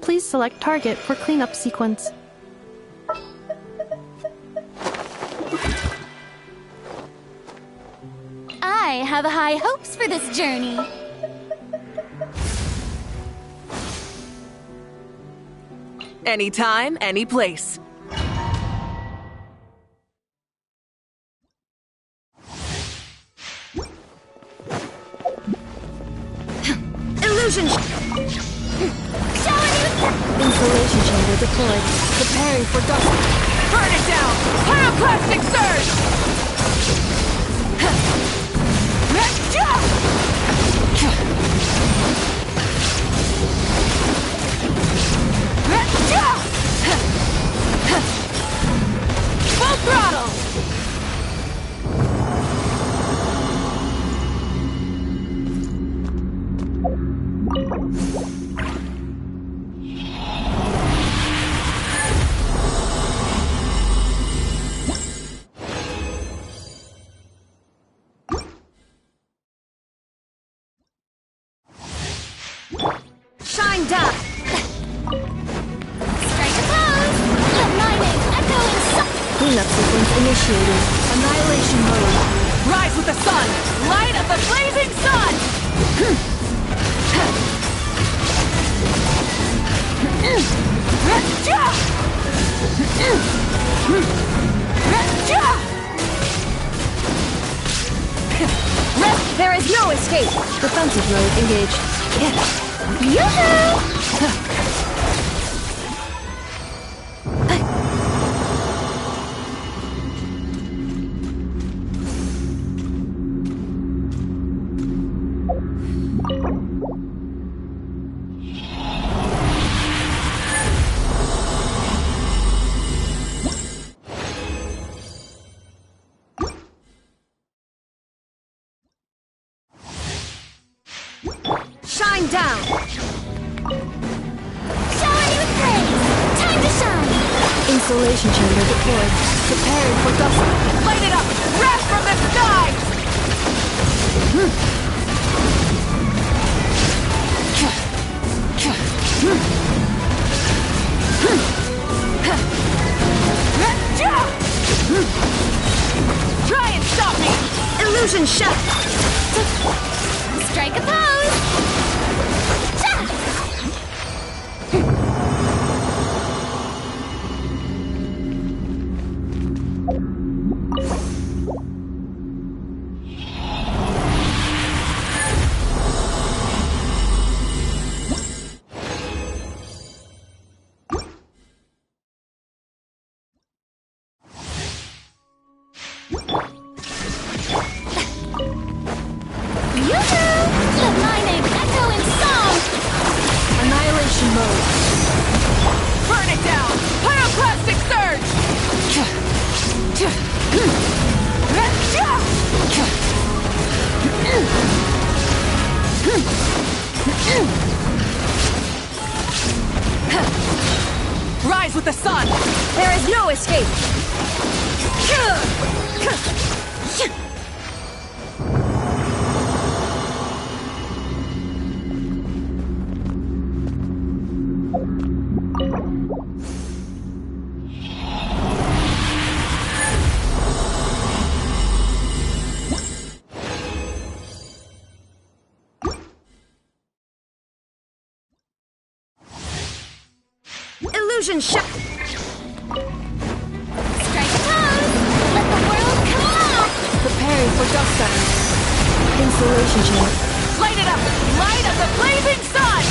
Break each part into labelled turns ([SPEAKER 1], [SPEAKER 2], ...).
[SPEAKER 1] Please select target for cleanup sequence.
[SPEAKER 2] I have high hopes for this journey.
[SPEAKER 3] Anytime, any place.
[SPEAKER 2] Illusion!
[SPEAKER 1] Installation chamber deployed. Preparing for dust.
[SPEAKER 3] Burn it down! Pyroclastic surge! Full throttle!
[SPEAKER 2] Shine down! Strike a pose! Let my name echo in sun!
[SPEAKER 1] Cleanup sequence initiated.
[SPEAKER 3] Annihilation mode. Rise with the sun! Light of the blazing sun!
[SPEAKER 2] There is no escape!
[SPEAKER 1] Defensive mode engaged.
[SPEAKER 2] Yoo-hoo!
[SPEAKER 3] Shine down!
[SPEAKER 2] Shower you with praise! Time to shine!
[SPEAKER 1] Installation chamber deployed. Preparing for dust.
[SPEAKER 3] Light it up! Wrath from the sky! Try and stop me!
[SPEAKER 2] Illusion shot! Strike a pose! Cha! Let my name echo in song!
[SPEAKER 3] Annihilation mode. Burn it down! Pyroclastic surge! Rise with the sun!
[SPEAKER 2] There is no escape! Illusion shot! Strike a pose! Let the world collapse!
[SPEAKER 1] Preparing for dust setting. Installation chain.
[SPEAKER 3] Light it up! Light of the blazing sun!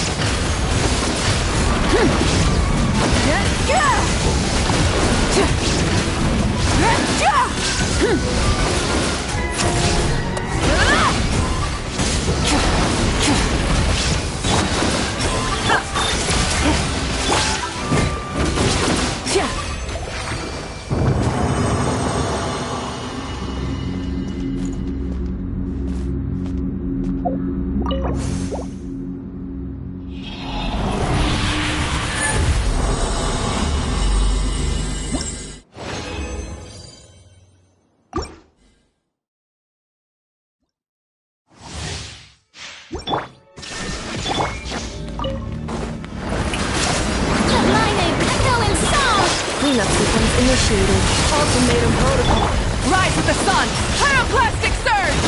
[SPEAKER 1] Cleanup sequence initiated. Ultimatum protocol.
[SPEAKER 3] Rise with the sun! Pyroclastic surge!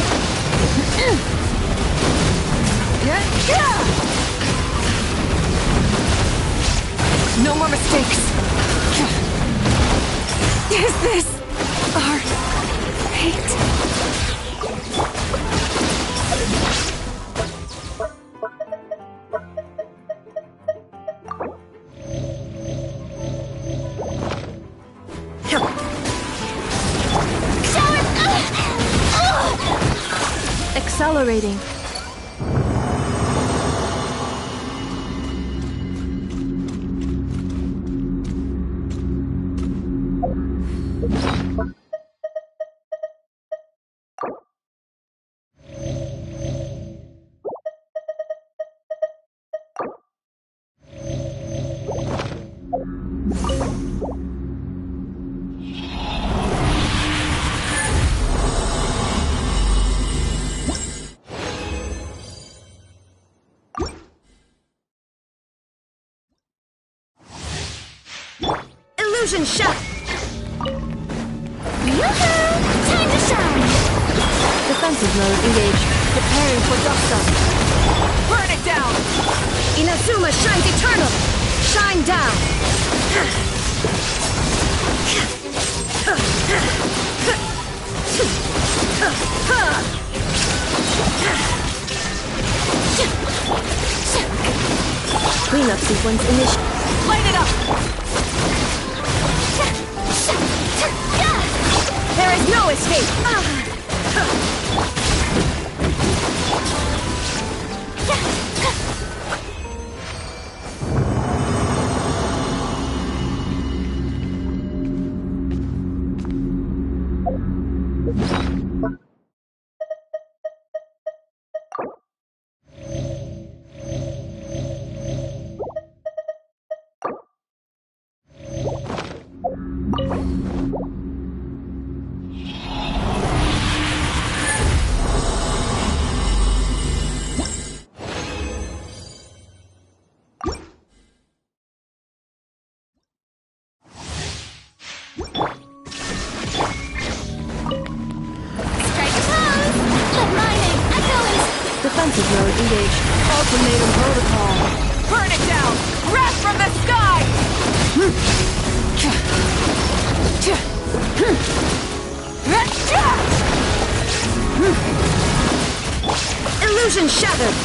[SPEAKER 3] No more mistakes! Is this our fate?
[SPEAKER 1] Accelerating. Illusion shot!
[SPEAKER 2] Yoo-hoo! Time to shine!
[SPEAKER 1] Defensive mode engaged. Preparing for dust-up.
[SPEAKER 3] Burn it down!
[SPEAKER 1] Inazuma shines eternal! Shine down! Cleanup sequence initiated.
[SPEAKER 3] Light it up!
[SPEAKER 1] There is no escape! Defensive mode engaged. Ultimatum protocol.
[SPEAKER 3] Burn it down! Wrath from the sky!
[SPEAKER 1] Illusion shattered!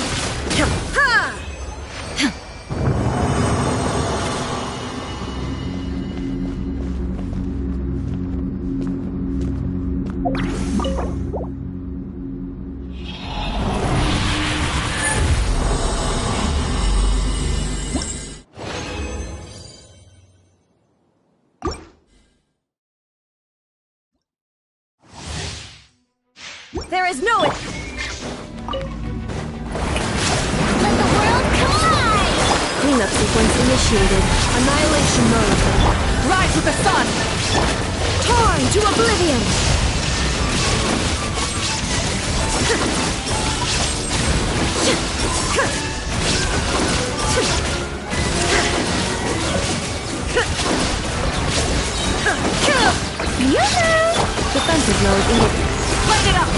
[SPEAKER 1] There is no...
[SPEAKER 2] Let the world collide!
[SPEAKER 1] Cleanup sequence initiated. Annihilation mode.
[SPEAKER 3] Rise with the sun!
[SPEAKER 1] Torn to oblivion!
[SPEAKER 2] Yoo-hoo!
[SPEAKER 1] Defensive mode engaged.
[SPEAKER 3] Light it up!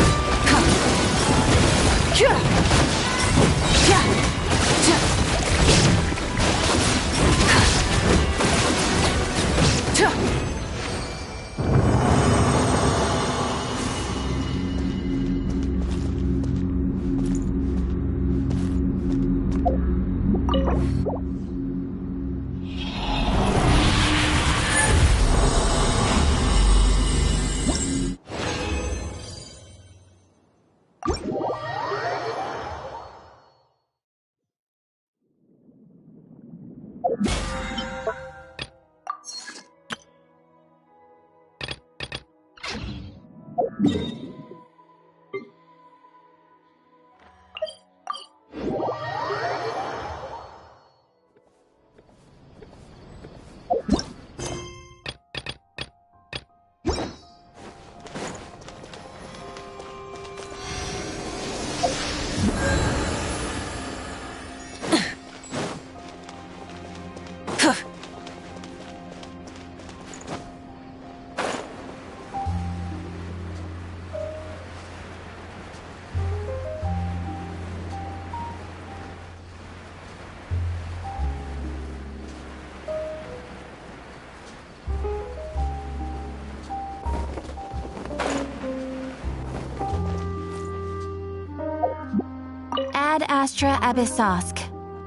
[SPEAKER 2] Ad Astra Abyssosk.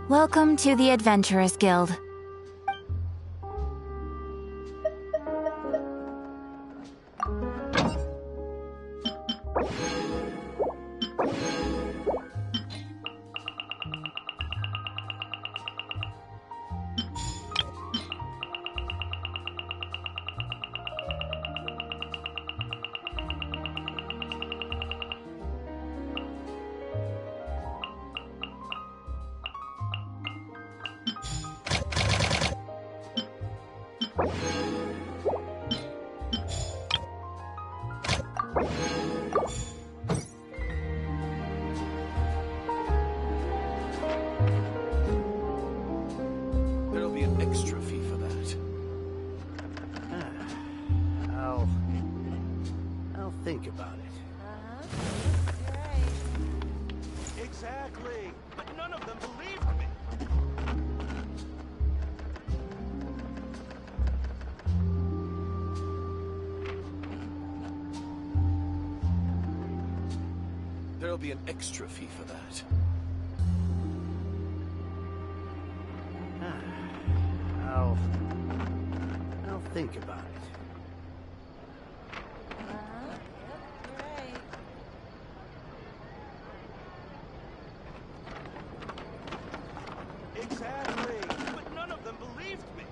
[SPEAKER 2] Welcome to the Adventurers Guild.
[SPEAKER 4] There'll be an extra fee for that. I'll think about it.
[SPEAKER 5] Right. Exactly, but none of them believed me.
[SPEAKER 4] There'll be an extra fee for that. I'll think about it.
[SPEAKER 3] Right.
[SPEAKER 5] Exactly, but none of them believed me.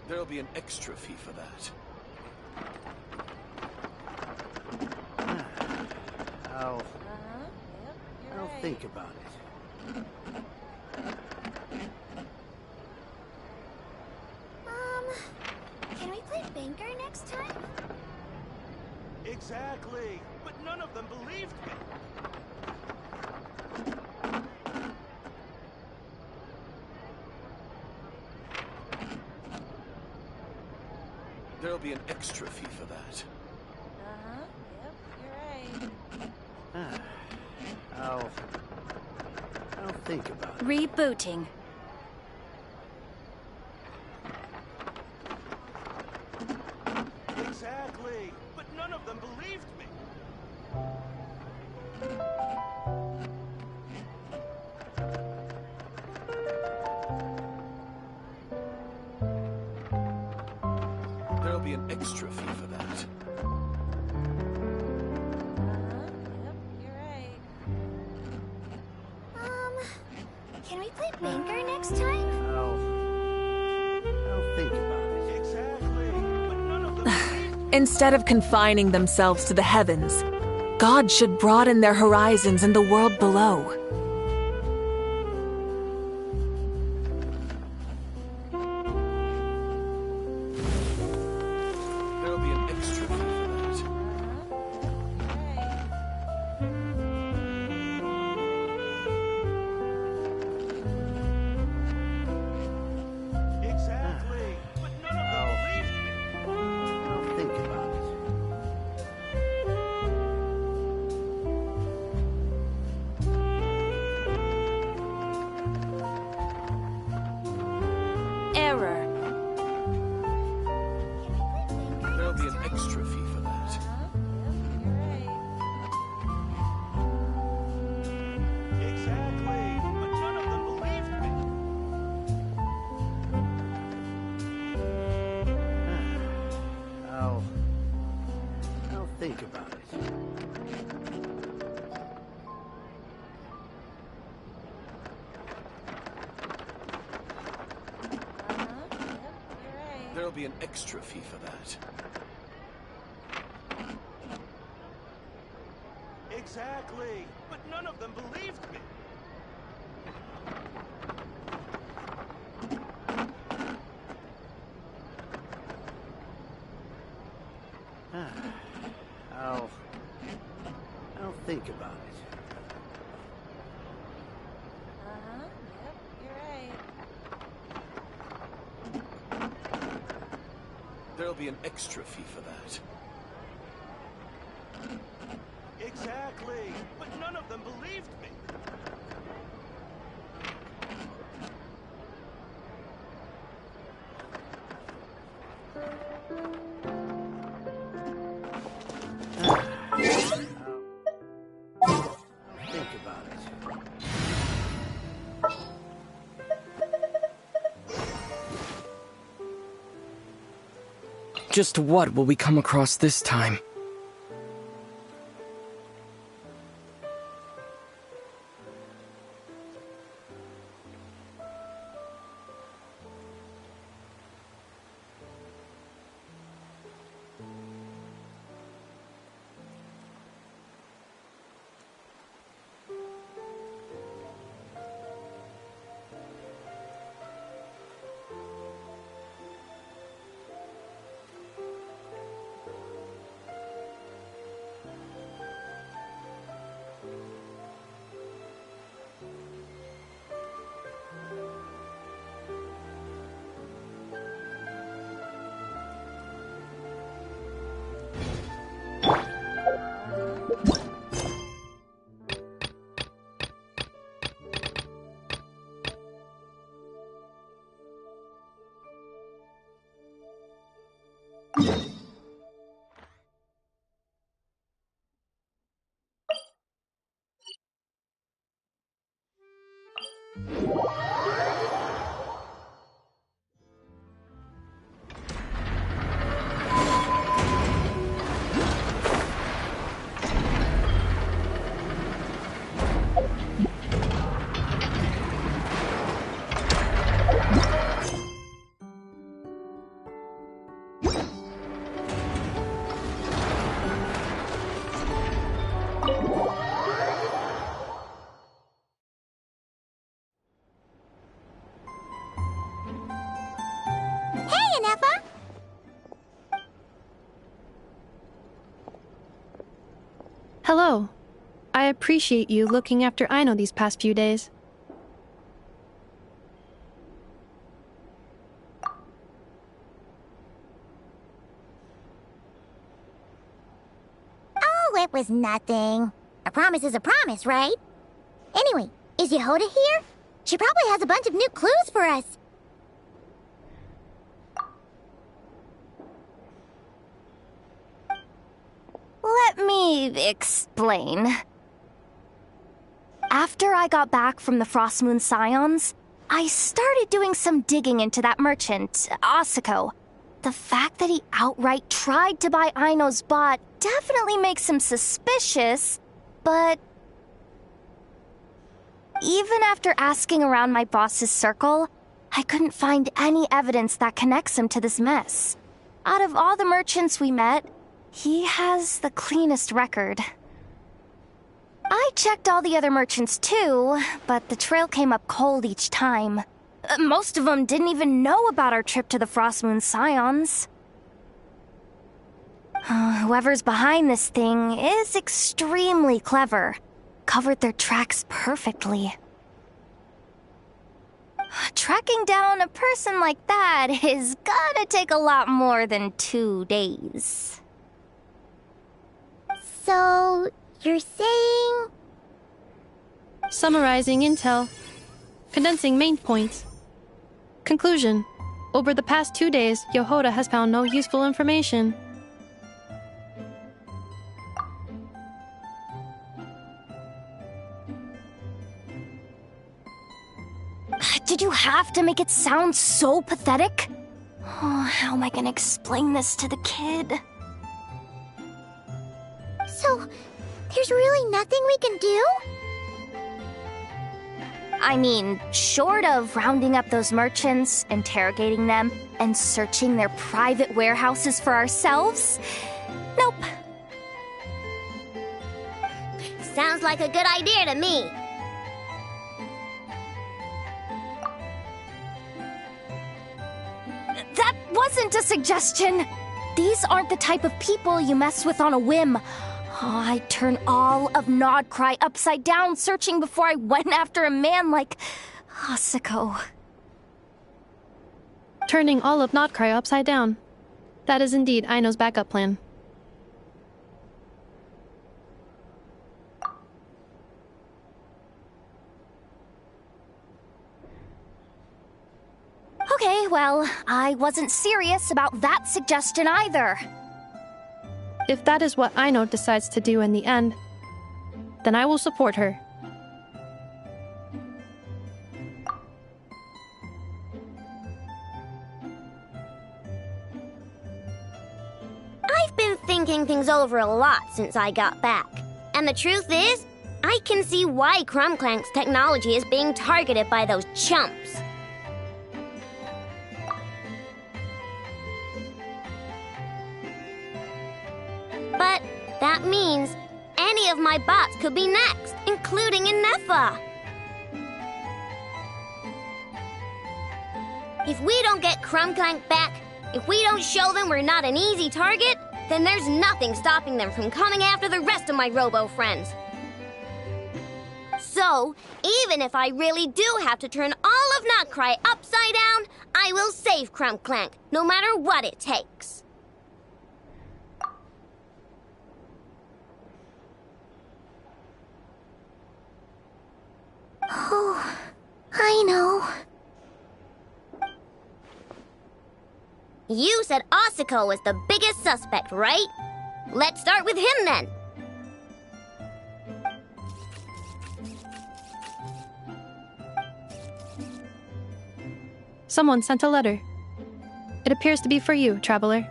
[SPEAKER 4] There'll be an extra fee for that. I'll think about it.
[SPEAKER 2] Can we play banker next time?
[SPEAKER 5] Exactly, but none of them believed me.
[SPEAKER 4] There'll be an extra fee for that.
[SPEAKER 3] You're right.
[SPEAKER 4] I'll think about it.
[SPEAKER 2] Rebooting.
[SPEAKER 5] Exactly, but none of them believed me.
[SPEAKER 4] There'll be an extra fee for that.
[SPEAKER 3] You're right.
[SPEAKER 2] Can we play banker next time?
[SPEAKER 4] I'll think about it.
[SPEAKER 5] Exactly, but none of them believed me.
[SPEAKER 3] Instead of confining themselves to the heavens, God should broaden their horizons in the world below.
[SPEAKER 4] There'll be an extra fee for that.
[SPEAKER 5] Exactly, but none of them believed me.
[SPEAKER 4] I'll think about it.
[SPEAKER 2] Error.
[SPEAKER 4] There'll be an extra fee for that.
[SPEAKER 5] Exactly, but none of them believed me.
[SPEAKER 4] I'll think about it. There'll be an extra fee for that.
[SPEAKER 5] Exactly. But none of them believed me.
[SPEAKER 6] I'll think about it.
[SPEAKER 7] Yep, you're right.
[SPEAKER 4] There'll be an extra fee for that.
[SPEAKER 5] Exactly. But none of them believed me.
[SPEAKER 6] Think about it.
[SPEAKER 8] Just what will we come across this time?
[SPEAKER 1] Hello. I appreciate you looking after Aino these past few days.
[SPEAKER 9] Oh, it was nothing. A promise is a promise, right? Anyway, is Jahoda here? She probably has a bunch of new clues for us.
[SPEAKER 2] Let me explain. After I got back from the Frost Moon Scions, I started doing some digging into that merchant, Asako. The fact that he outright tried to buy Aino's bot definitely makes him suspicious, but even after asking around my boss's circle, I couldn't find any evidence that connects him to this mess. Out of all the merchants we met, he has the cleanest record. I checked all the other merchants too, but the trail came up cold each time. Most of them didn't even know about our trip to the Frost Moon Scions. Whoever's behind this thing is extremely clever. Covered their tracks perfectly. Tracking down a person like that is gonna take a lot more than 2 days.
[SPEAKER 9] So, you're saying...
[SPEAKER 1] Summarizing intel. Condensing main points. Conclusion. Over the past 2 days, Jahoda has found no useful information.
[SPEAKER 2] Did you have to make it sound so pathetic? Oh, how am I gonna explain this to the kid?
[SPEAKER 9] So, there's really nothing we can do?
[SPEAKER 2] I mean, short of rounding up those merchants, interrogating them, and searching their private warehouses for ourselves? Nope.
[SPEAKER 10] Sounds like a good idea to me.
[SPEAKER 2] That wasn't a suggestion. These aren't the type of people you mess with on a whim. I'd turn all of Nod-Krai upside down searching before I went after a man like Asuko.
[SPEAKER 1] Turning all of Nod-Krai upside down. That is indeed Aino's backup plan.
[SPEAKER 2] Okay, well, I wasn't serious about that suggestion either.
[SPEAKER 1] If that is what Aino decides to do in the end, then I will support her.
[SPEAKER 10] I've been thinking things over a lot since I got back. And the truth is, I can see why Crumclank's technology is being targeted by those chumps. But that means any of my bots could be next, including Inefa. If we don't get Crumclank back, if we don't show them we're not an easy target, then there's nothing stopping them from coming after the rest of my robo friends. So, even if I really do have to turn all of Nod-Krai upside down, I will save Crumclank, no matter what it takes.
[SPEAKER 9] Oh, I know.
[SPEAKER 10] You said Asuko was the biggest suspect, right? Let's start with him then.
[SPEAKER 1] Someone sent a letter. It appears to be for you, traveler.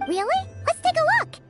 [SPEAKER 9] Really? Let's take a look.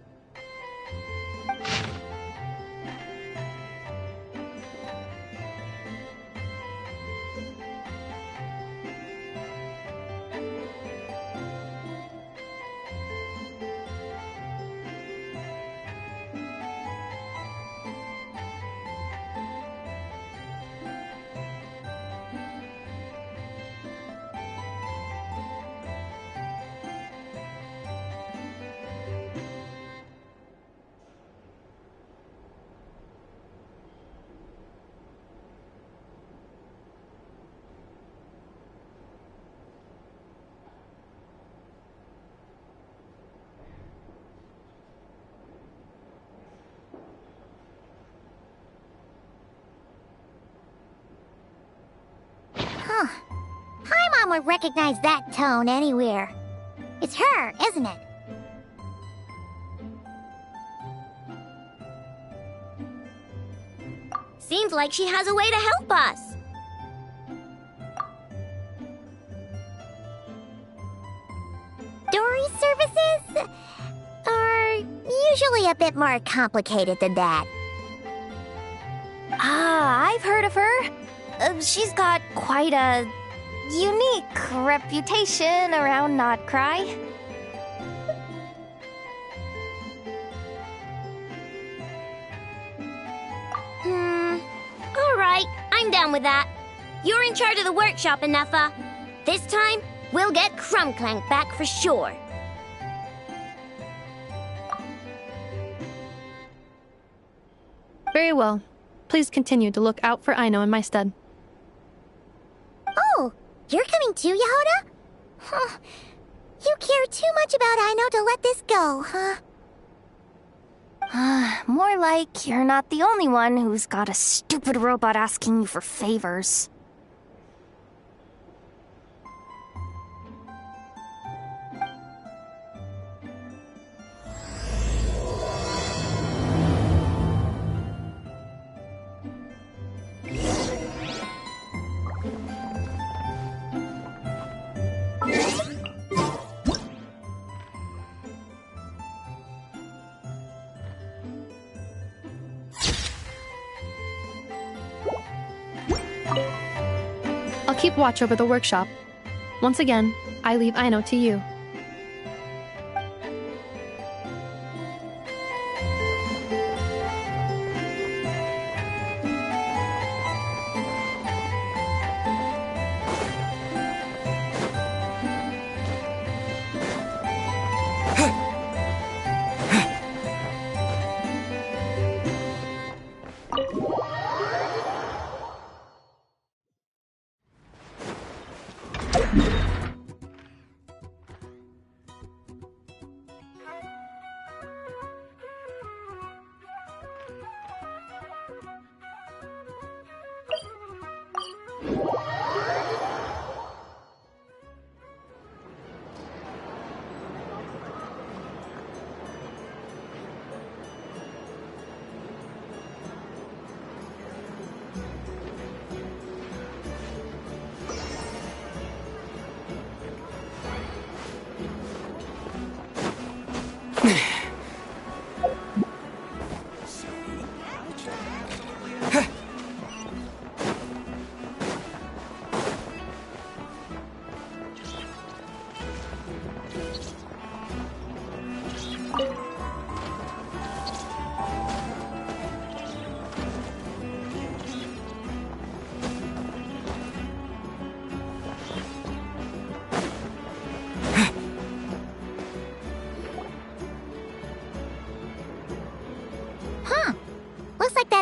[SPEAKER 9] Huh. Paimon would recognize that tone anywhere. It's her, isn't it?
[SPEAKER 10] Seems like she has a way to help us.
[SPEAKER 9] Dory services are usually a bit more complicated than that.
[SPEAKER 2] Ah, I've heard of her. She's got quite a unique reputation around Nod-Krai.
[SPEAKER 10] Alright, I'm down with that. You're in charge of the workshop, Inefa. This time, we'll get Crumclank back for sure.
[SPEAKER 1] Very well. Please continue to look out for Aino in my stead.
[SPEAKER 9] Oh, you're coming too, Jahoda? Huh. You care too much about Aino to let this go, huh?
[SPEAKER 2] More like you're not the only one who's got a stupid robot asking you for favors.
[SPEAKER 1] I'll keep watch over the workshop. Once again, I leave Aino to you.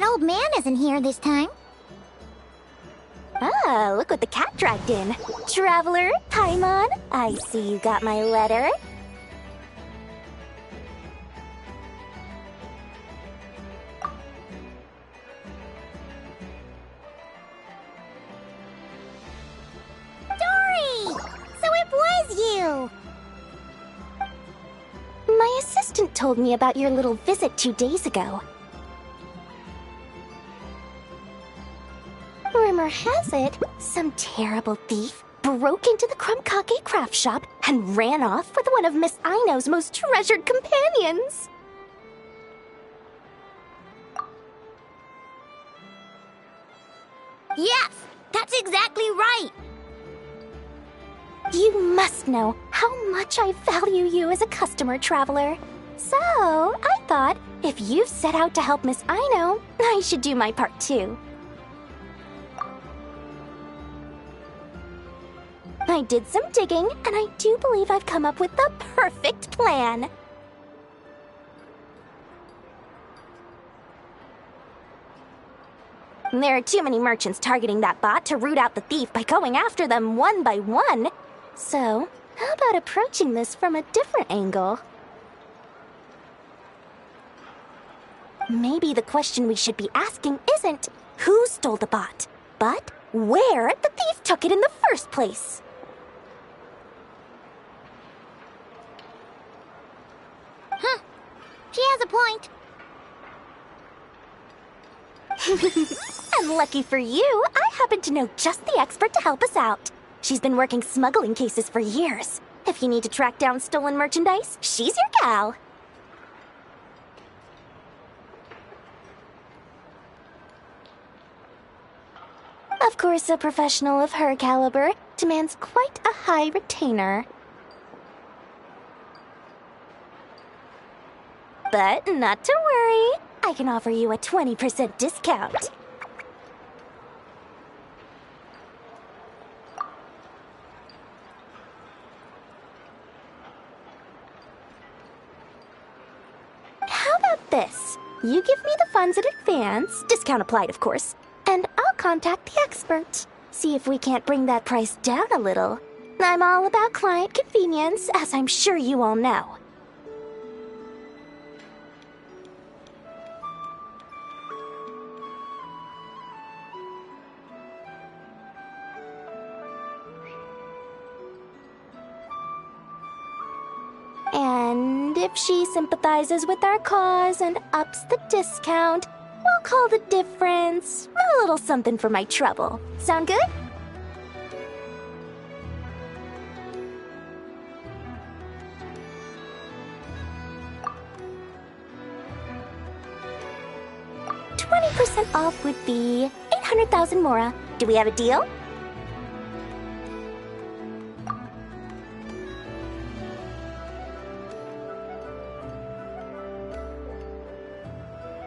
[SPEAKER 9] Old man isn't here this time.
[SPEAKER 2] Ah, look what the cat dragged in. Traveler, Paimon, I see you got my letter.
[SPEAKER 9] Dory! So it was you!
[SPEAKER 2] My assistant told me about your little visit 2 days ago. Rumor has it, some terrible thief broke into the Krumkake craft shop and ran off with one of Miss Aino's most treasured companions.
[SPEAKER 10] Yes, that's exactly right.
[SPEAKER 2] You must know how much I value you as a customer, Traveler. So, I thought, if you set out to help Miss Aino, I should do my part too. I did some digging, and I do believe I've come up with the perfect plan. There are too many merchants targeting that bot to root out the thief by going after them one by one. So, how about approaching this from a different angle? Maybe the question we should be asking isn't who stole the bot, but where the thief took it in the first place.
[SPEAKER 9] Huh. She has a point.
[SPEAKER 2] And lucky for you, I happen to know just the expert to help us out. She's been working smuggling cases for years. If you need to track down stolen merchandise, she's your gal. Of course, a professional of her caliber demands quite a high retainer. But not to worry, I can offer you a 20% discount. How about this? You give me the funds in advance, discount applied of course, and I'll contact the expert. See if we can't bring that price down a little. I'm all about client convenience, as I'm sure you all know. And if she sympathizes with our cause and ups the discount, we'll call the difference a little something for my trouble. Sound good? %20 off would be 800,000 mora. Do we have a deal?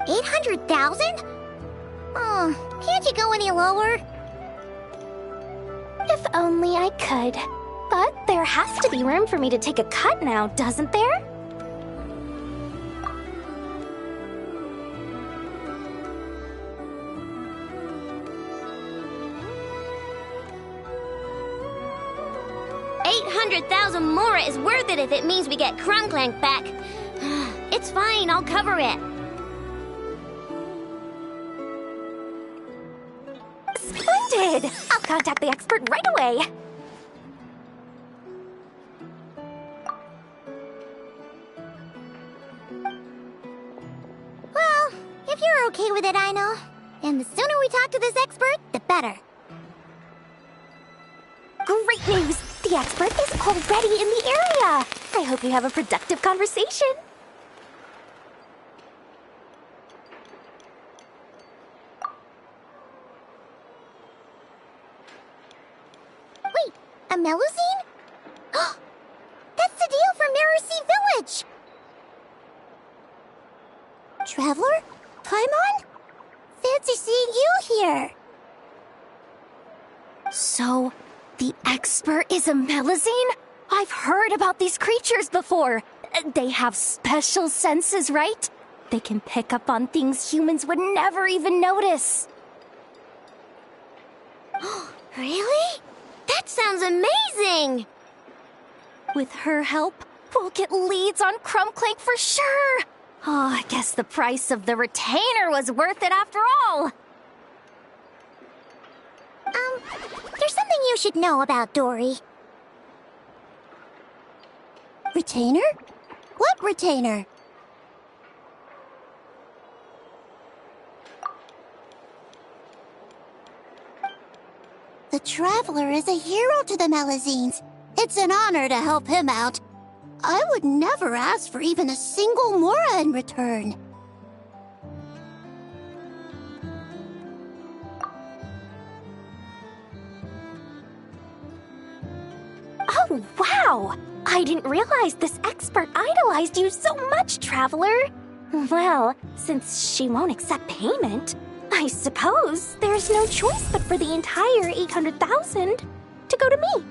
[SPEAKER 9] $800,000? Oh, can't you go any lower?
[SPEAKER 2] If only I could. But there has to be room for me to take a cut now, doesn't there?
[SPEAKER 10] 800,000 mora is worth it if it means we get Krumklank back. It's fine, I'll cover it.
[SPEAKER 2] Splendid! I'll contact the expert right away.
[SPEAKER 9] Well, if you're okay with it, I know. And the sooner we talk to this expert, the better.
[SPEAKER 2] Great news! The expert is already in the area! I hope you have a productive conversation.
[SPEAKER 9] Wait, a Melusine? That's the deal from Narasi Village! Traveler? Paimon? Fancy seeing you here!
[SPEAKER 2] So, the expert is a Melusine? I've heard about these creatures before. They have special senses, right? They can pick up on things humans would never even notice.
[SPEAKER 10] Really? That sounds amazing!
[SPEAKER 2] With her help, we'll get leads on Krumklank for sure. Oh, I guess the price of the retainer was worth it after all.
[SPEAKER 9] There's something you should know about Dory. Retainer? What retainer? The Traveler is a hero to the Melusines. It's an honor to help him out. I would never ask for even a single mora in return.
[SPEAKER 2] Oh, wow! I didn't realize this expert idolized you so much, Traveler. Well, since she won't accept payment, I suppose there's no choice but for the entire 800,000 to go to me.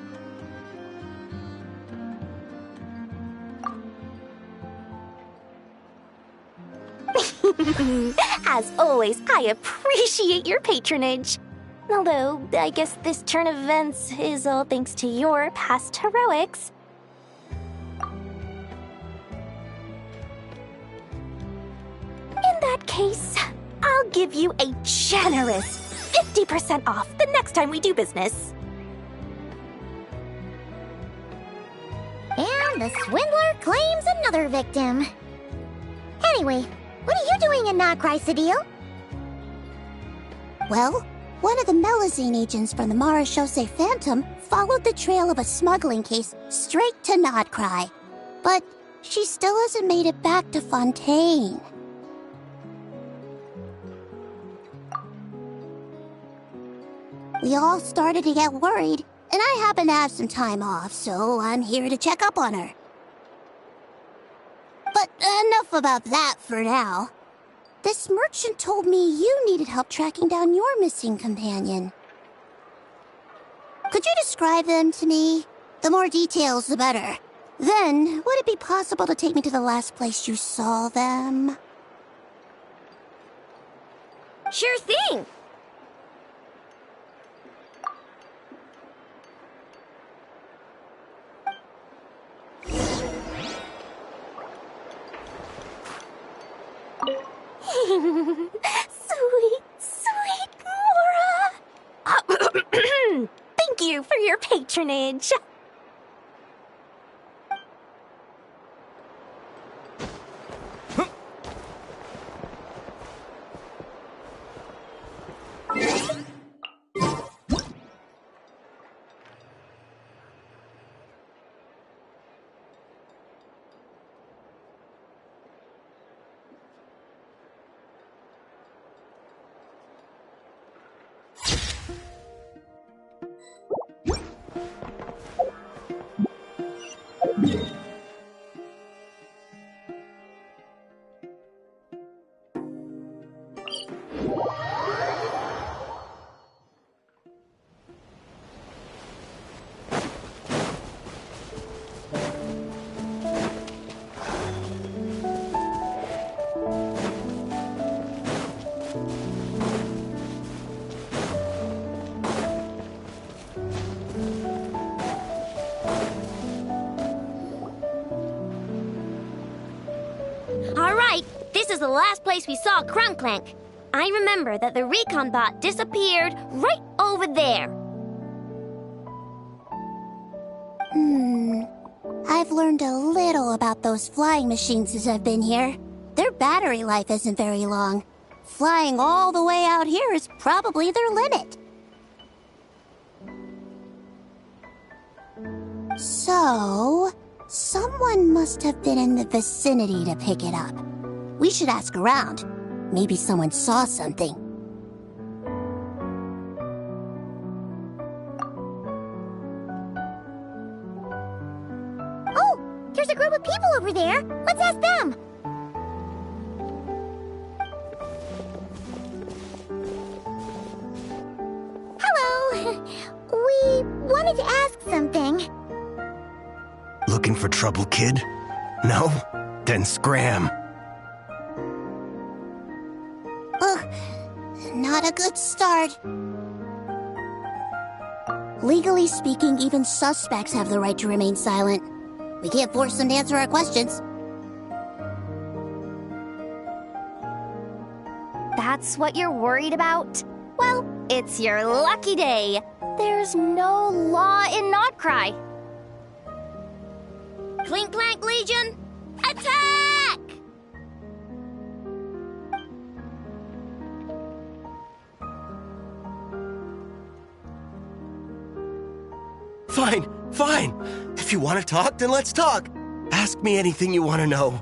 [SPEAKER 2] As always, I appreciate your patronage. Although, I guess this turn of events is all thanks to your past heroics. In that case, I'll give you a generous 50% off the next time we do business.
[SPEAKER 9] And the swindler claims another victim. Anyway, what are you doing in Nod-Krai, Sadil? Well, one of the Melusine agents from the Marechaussee Phantom followed the trail of a smuggling case straight to Nod-Krai. But she still hasn't made it back to Fontaine. We all started to get worried, and I happen to have some time off, so I'm here to check up on her. But enough about that for now. This merchant told me you needed help tracking down your missing companion. Could you describe them to me? The more details, the better. Then, would it be possible to take me to the last place you saw them?
[SPEAKER 10] Sure thing!
[SPEAKER 2] Sweet, sweet Mora! Thank you for your patronage.
[SPEAKER 10] This is the last place we saw Krumklank. I remember that the recon bot disappeared right over there.
[SPEAKER 9] I've learned a little about those flying machines since I've been here. Their battery life isn't very long. Flying all the way out here is probably their limit. So, someone must have been in the vicinity to pick it up. We should ask around. Maybe someone saw something.
[SPEAKER 2] Oh, there's a group of people over there. Let's ask them. Hello. We wanted to ask something.
[SPEAKER 6] Looking for trouble, kid? No? Then scram.
[SPEAKER 9] Ugh, not a good start. Legally speaking, even suspects have the right to remain silent. We can't force them to answer our questions.
[SPEAKER 2] That's what you're worried about? Well, it's your lucky day. There's no law in Nod-Krai.
[SPEAKER 10] Clink Clank Legion, attack!
[SPEAKER 6] Fine. If you want to talk, then let's talk. Ask me anything you want to know.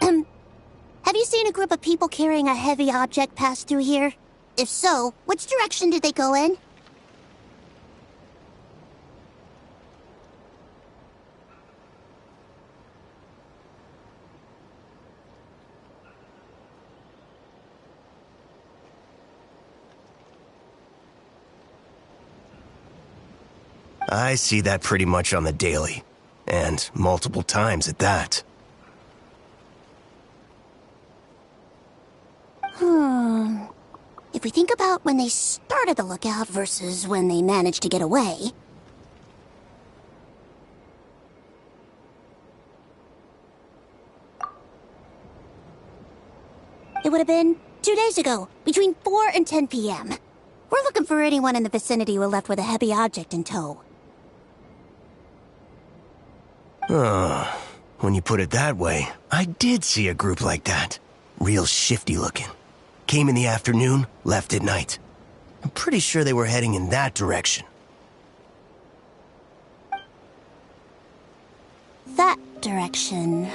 [SPEAKER 9] Have you seen a group of people carrying a heavy object pass through here? If so, which direction did they go in?
[SPEAKER 6] I see that pretty much on the daily. And multiple times at that.
[SPEAKER 9] If we think about when they started the lookout versus when they managed to get away... It would have been 2 days ago, between 4 and 10 p.m. We're looking for anyone in the vicinity who left with a heavy object in tow.
[SPEAKER 6] When you put it that way, I did see a group like that. Real shifty looking. Came in the afternoon, left at night. I'm pretty sure they were heading in that direction.
[SPEAKER 9] That direction,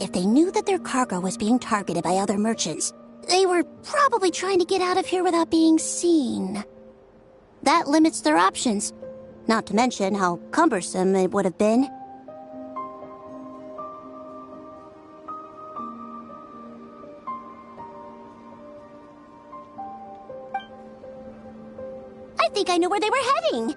[SPEAKER 9] If they knew that their cargo was being targeted by other merchants, they were probably trying to get out of here without being seen. That limits their options. Not to mention how cumbersome it would have been. I think I know where they were heading.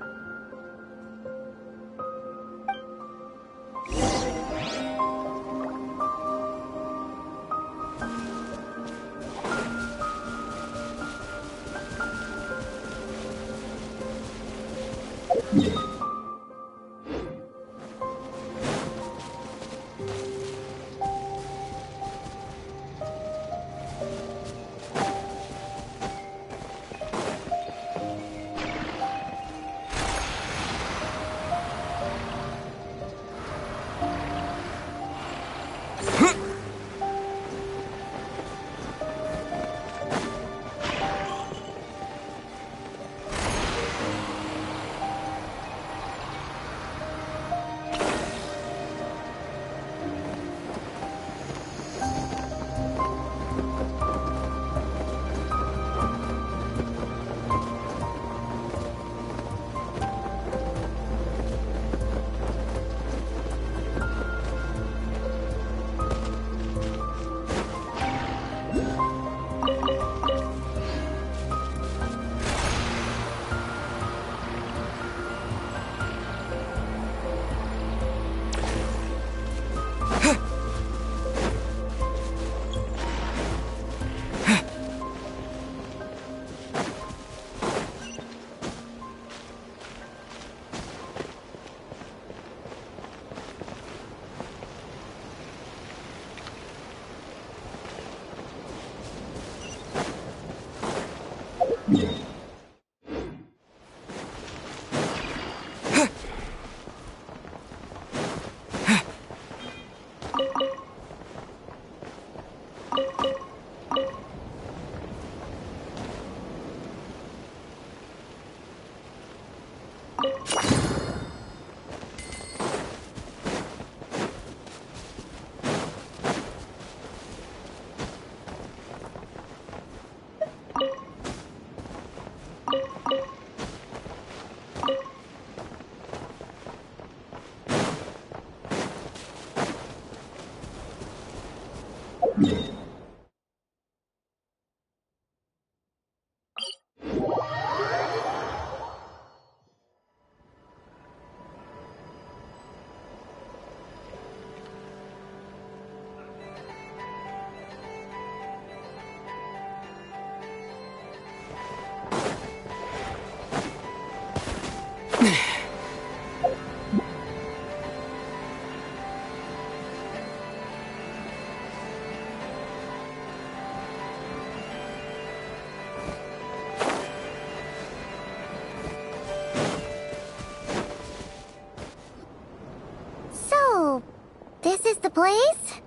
[SPEAKER 10] place?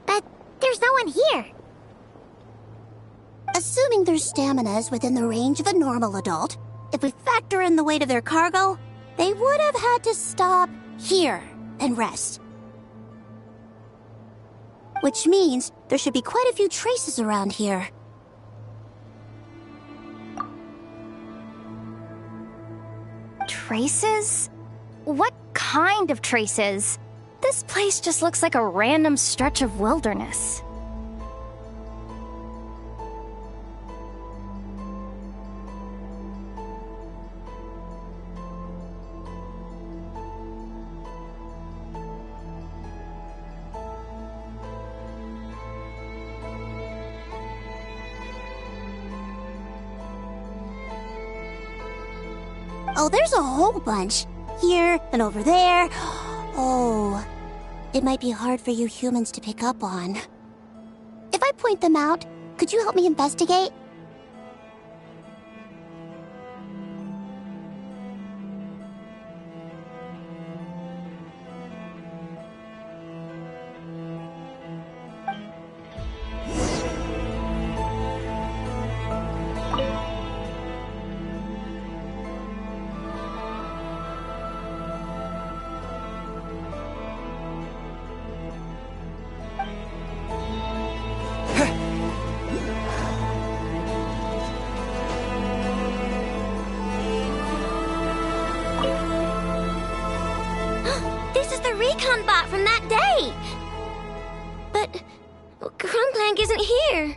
[SPEAKER 10] But there's no one here.
[SPEAKER 9] Assuming their stamina is within the range of a normal adult, if we factor in the weight of their cargo, they would have had to stop here and rest. Which means there should be quite a few traces around here.
[SPEAKER 2] Traces? What kind of traces? This place just looks like a random stretch of wilderness.
[SPEAKER 9] Oh, there's a whole bunch. Here and over there. Oh, it might be hard for you humans to pick up on. If I point them out, could you help me investigate?
[SPEAKER 10] Recon bot from that day! But Crumplank isn't here.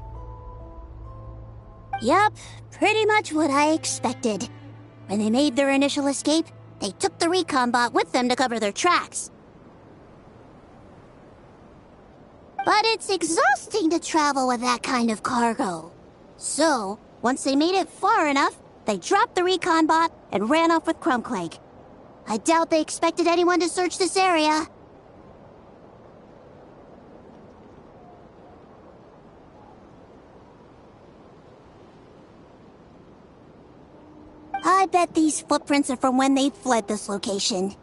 [SPEAKER 9] Yup, pretty much what I expected. When they made their initial escape, they took the recon bot with them to cover their tracks. But it's exhausting to travel with that kind of cargo. So, once they made it far enough, they dropped the recon bot and ran off with Crumplank. I doubt they expected anyone to search this area. I bet these footprints are from when they fled this location.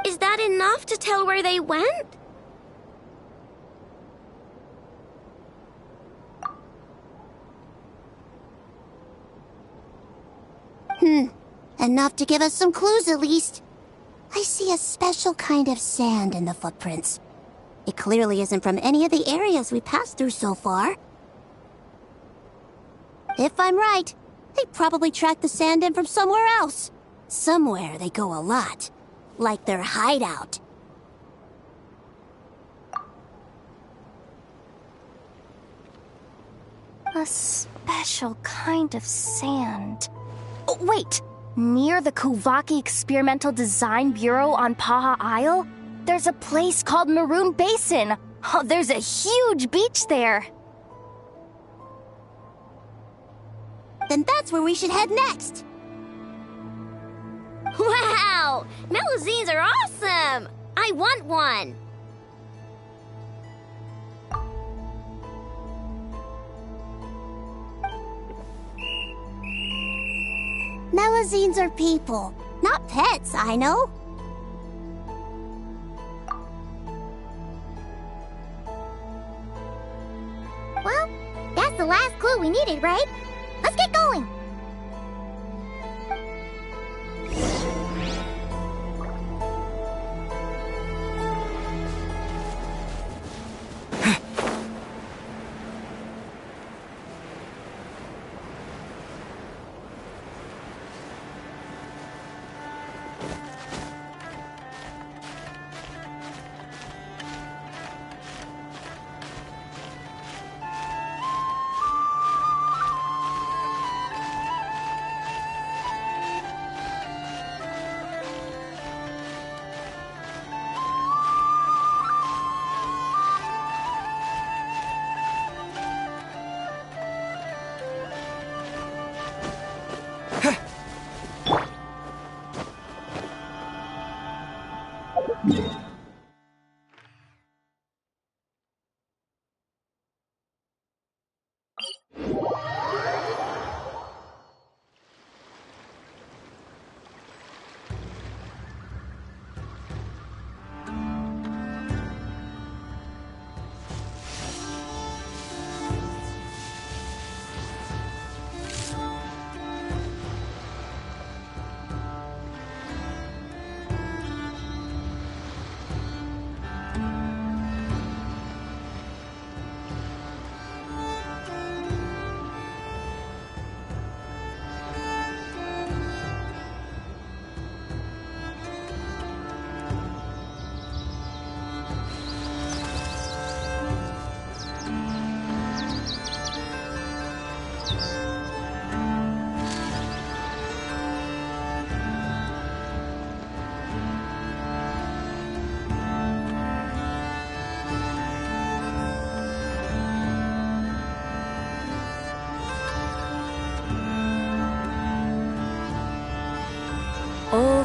[SPEAKER 10] Is that enough to tell where they went?
[SPEAKER 9] Enough to give us some clues at least. I see a special kind of sand in the footprints. It clearly isn't from any of the areas we passed through so far. If I'm right, they probably tracked the sand in from somewhere else. Somewhere they go a lot. Like their hideout.
[SPEAKER 2] A special kind of sand. Oh, wait! Near the Kuvaki Experimental Design Bureau on Paha Isle, there's a place called Maroon Basin. Oh, there's a huge beach there.
[SPEAKER 9] Then that's where we should head next.
[SPEAKER 10] Wow! Melazines are awesome! I want one!
[SPEAKER 9] Melazines are people, not pets, I know.
[SPEAKER 10] Well, that's the last clue we needed, right? Let's get going!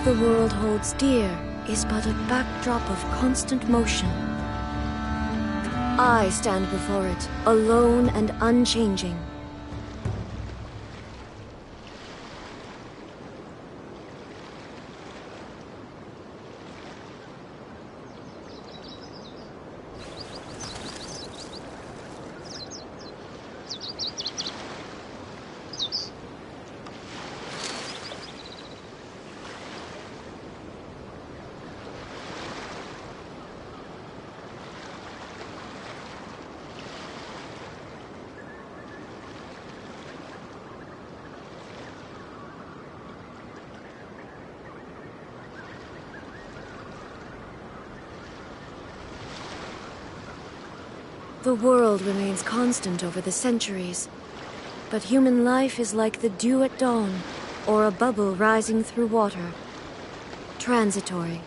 [SPEAKER 11] the world holds dear is but a backdrop of constant motion. I stand before it, alone and unchanging. The world remains constant over the centuries, but human life is like the dew at dawn, or a bubble rising through water. Transitory.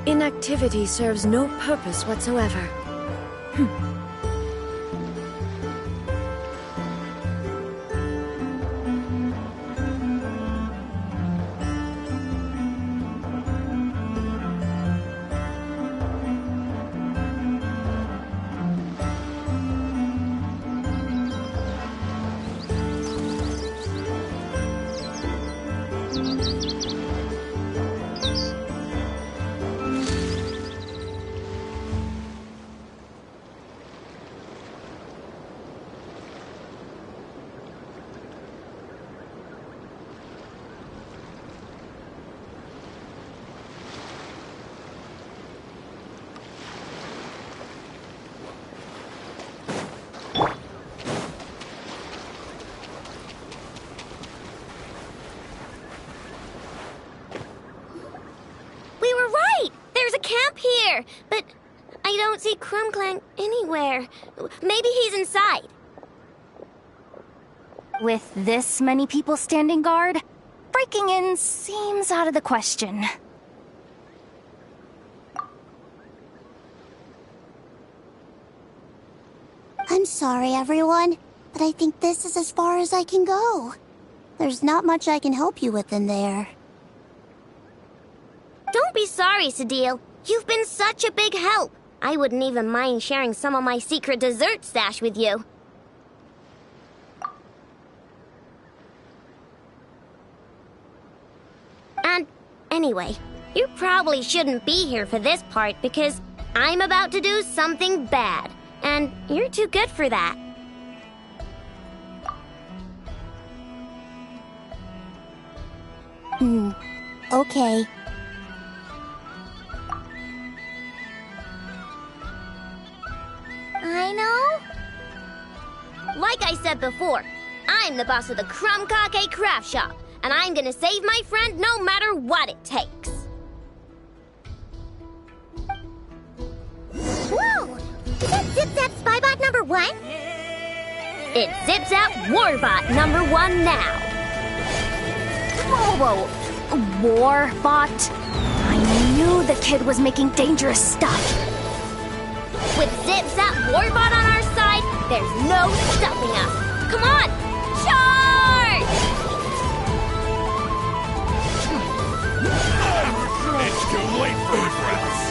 [SPEAKER 11] Inactivity serves no purpose whatsoever.
[SPEAKER 10] But I don't see Krumklang anywhere. Maybe he's inside.
[SPEAKER 2] With this many people standing guard, breaking in seems out of the question.
[SPEAKER 9] I'm sorry, everyone, but I think this is as far as I can go. There's not much I can help you with in there.
[SPEAKER 10] Don't be sorry, Sadil. You've been such a big help. I wouldn't even mind sharing some of my secret dessert stash with you. And anyway, you probably shouldn't be here for this part because I'm about to do something bad, and you're too good for that.
[SPEAKER 9] Okay.
[SPEAKER 10] I know. Like I said before, I'm the boss of the Krumkake Craft Shop, and I'm gonna save my friend no matter what it takes.
[SPEAKER 12] Whoa! Is that Zip-Zap Spybot number 1?
[SPEAKER 10] It's Zip-Zap Warbot number 1 now.
[SPEAKER 2] Whoa! Warbot? I knew the kid was making dangerous stuff.
[SPEAKER 10] With Zip-Zap Warbot on our side, there's no stopping us. Come on! Charge!
[SPEAKER 5] It's too late for regrets.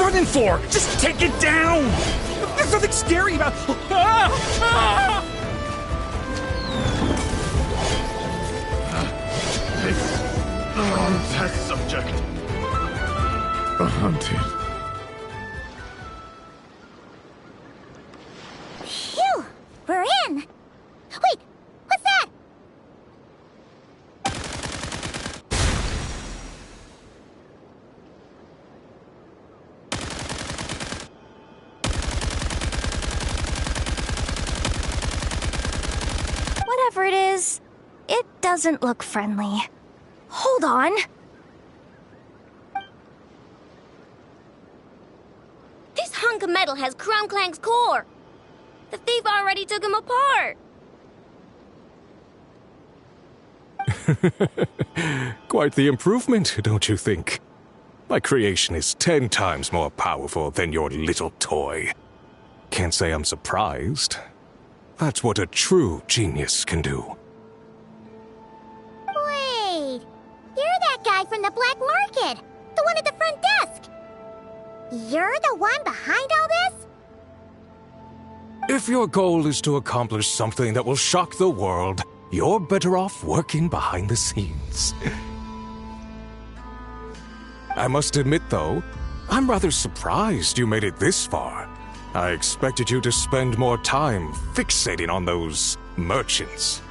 [SPEAKER 13] running for? Just take it down! There's nothing scary about...
[SPEAKER 5] Contact subject. Hunted.
[SPEAKER 12] Phew! We're in! Wait! What's that?
[SPEAKER 2] Whatever it is, it doesn't look friendly. Hold on.
[SPEAKER 10] This hunk of metal has Crumclank's core. The thief already took him apart.
[SPEAKER 14] Quite the improvement, don't you think? My creation is 10 times more powerful than your little toy. Can't say I'm surprised. That's what a true genius can do.
[SPEAKER 12] Wait! You're that guy from the black market! The one at the front desk! You're the one behind all this?
[SPEAKER 14] If your goal is to accomplish something that will shock the world, you're better off working behind the scenes. I must admit, though, I'm rather surprised you made it this far. I expected you to spend more time fixating on those merchants.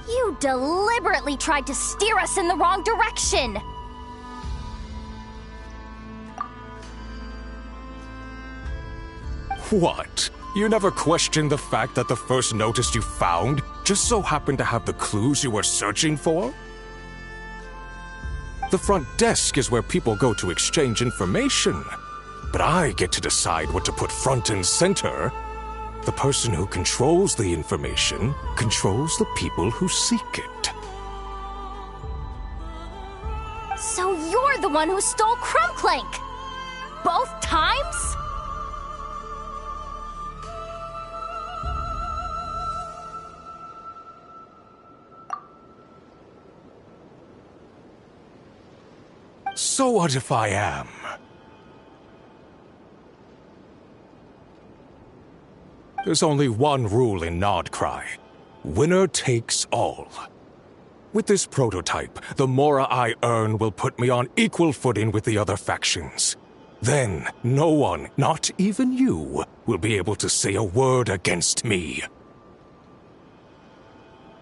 [SPEAKER 2] You deliberately tried to steer us in the wrong direction!
[SPEAKER 14] What? You never questioned the fact that the first notice you found just so happened to have the clues you were searching for? The front desk is where people go to exchange information. But I get to decide what to put front and center. The person who controls the information controls the people who seek it.
[SPEAKER 2] So you're the one who stole Crumclank! Both times?
[SPEAKER 14] So what if I am? There's only one rule in Nod-Krai. Winner takes all. With this prototype, the mora I earn will put me on equal footing with the other factions. Then, no one, not even you, will be able to say a word against me.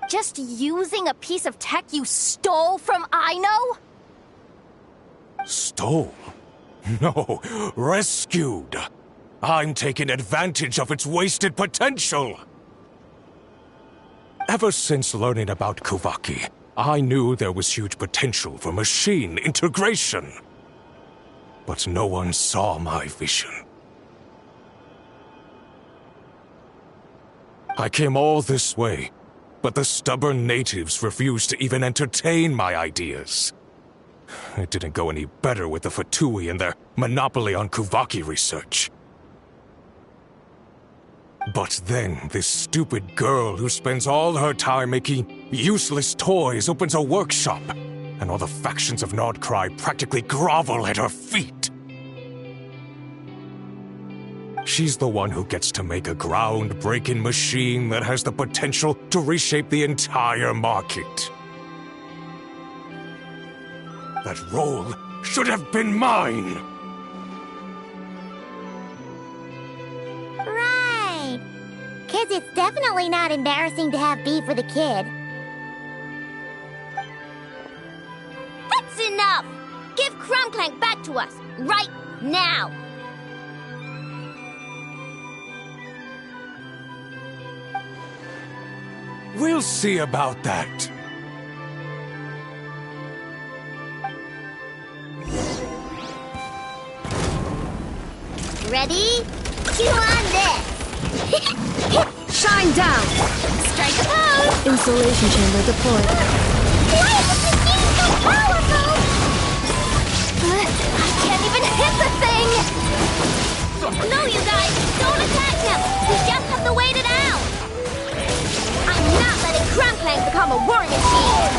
[SPEAKER 2] Just using a piece of tech you stole from Aino?
[SPEAKER 14] Stole? No, rescued. I'm taking advantage of its wasted potential. Ever since learning about Kuvaki, I knew there was huge potential for machine integration. But no one saw my vision. I came all this way, but the stubborn natives refused to even entertain my ideas. It didn't go any better with the Fatui and their monopoly on Kuvaki research. But then, this stupid girl who spends all her time making useless toys opens a workshop, and all the factions of Nod-Krai practically grovel at her feet. She's the one who gets to make a groundbreaking machine that has the potential to reshape the entire market. That role should have been mine!
[SPEAKER 12] Right. 'Cause it's definitely not embarrassing to have beef with a kid.
[SPEAKER 10] That's enough! Give Crumclank back to us, right now!
[SPEAKER 14] We'll see about that.
[SPEAKER 12] Ready? Chew on this!
[SPEAKER 11] Shine down!
[SPEAKER 12] Strike a pose!
[SPEAKER 11] Insulation chamber deployed.
[SPEAKER 12] Why is this machine so powerful?
[SPEAKER 2] I can't even hit the thing!
[SPEAKER 10] No, you guys! Don't attack him! We just have to wait it out! I'm not letting Crumclank become a war machine!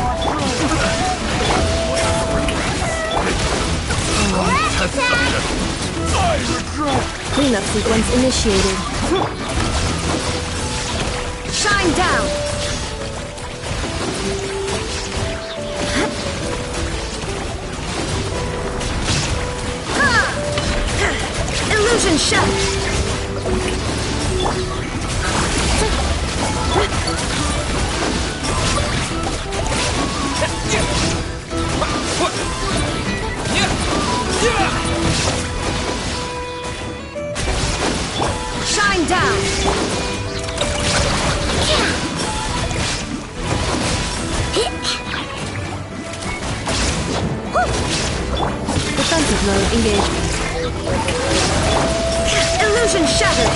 [SPEAKER 11] Cleanup sequence initiated. Shine down! Illusion shut! Shine down! Defensive mode engaged. Illusion shattered!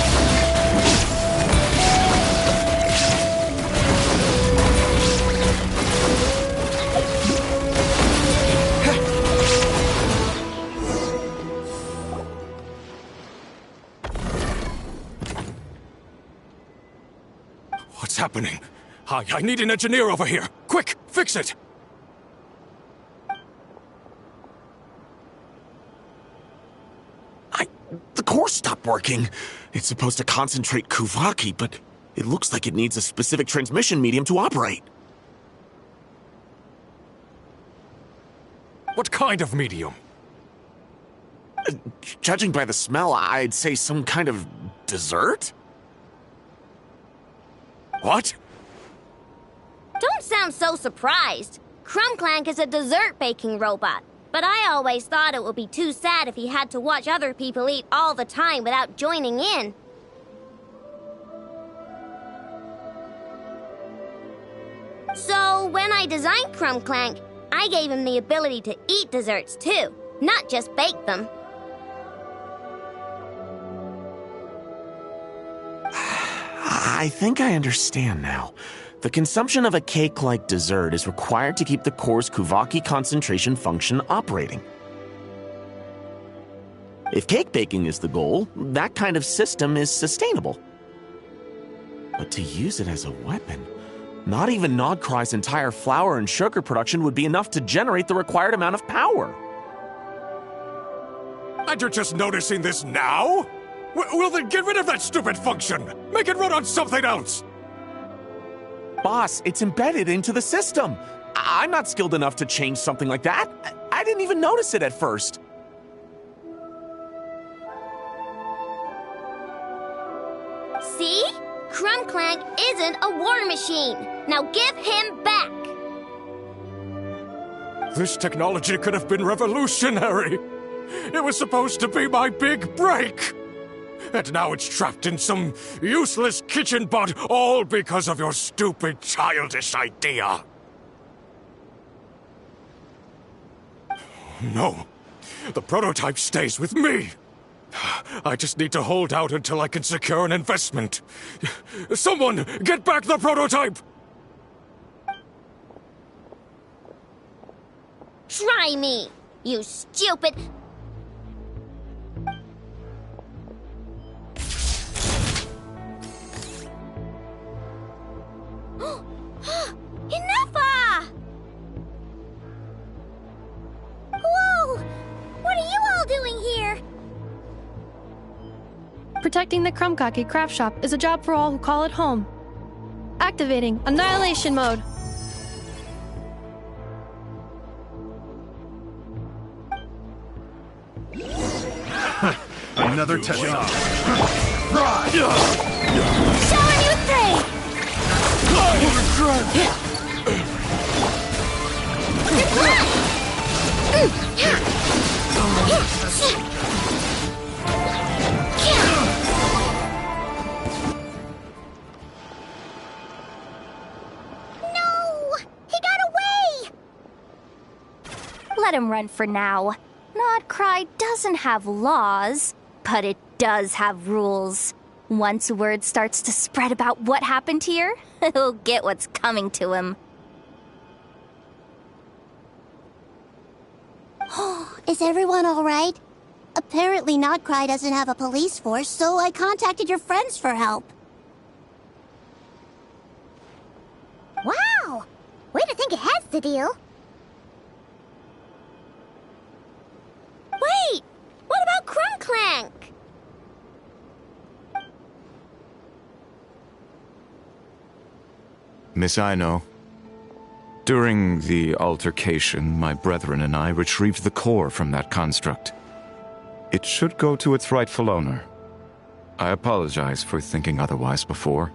[SPEAKER 14] What's happening? I need an engineer over here. Quick, fix it!
[SPEAKER 15] The core stopped working. It's supposed to concentrate Kuvaki, but it looks like it needs a specific transmission medium to operate.
[SPEAKER 14] What kind of medium?
[SPEAKER 15] Judging by the smell, I'd say some kind of dessert?
[SPEAKER 14] What?
[SPEAKER 10] Don't sound so surprised. Crumclank is a dessert baking robot. But I always thought it would be too sad if he had to watch other people eat all the time without joining in. So, when I designed Crumclank, I gave him the ability to eat desserts too, not just bake them.
[SPEAKER 15] I think I understand now. The consumption of a cake-like dessert is required to keep the core's Kuvaki concentration function operating. If cake baking is the goal, that kind of system is sustainable. But to use it as a weapon, not even Nod-Krai's entire flour and sugar production would be enough to generate the required amount of power.
[SPEAKER 14] And you're just noticing this now? Well then get rid of that stupid function! Make it run on something else!
[SPEAKER 15] Boss, it's embedded into the system. I'm not skilled enough to change something like that. I didn't even notice it at first.
[SPEAKER 10] See? Crumclank isn't a war machine. Now give him back.
[SPEAKER 14] This technology could have been revolutionary. It was supposed to be my big break. And now it's trapped in some useless kitchen bot, all because of your stupid, childish idea. No. The prototype stays with me. I just need to hold out until I can secure an investment. Someone, get back the prototype!
[SPEAKER 10] Try me, you stupid...
[SPEAKER 12] Enough! Whoa! What are you all doing here?
[SPEAKER 1] Protecting the Krumkaki craft shop is a job for all who call it home. Activating Annihilation Mode.
[SPEAKER 4] Another test job.
[SPEAKER 12] Serenitea!
[SPEAKER 2] No! He got away! Let him run for now. Nod-Krai doesn't have laws, but it does have rules. Once word starts to spread about what happened here, he'll get what's coming to him.
[SPEAKER 9] Is everyone all right? Apparently Nod-Krai doesn't have a police force, so I contacted your friends for help.
[SPEAKER 12] Wow! Way to think ahead's the deal.
[SPEAKER 10] Wait!
[SPEAKER 16] Miss Aino. During the altercation, my brethren and I retrieved the core from that construct. It should go to its rightful owner. I apologize for thinking otherwise before.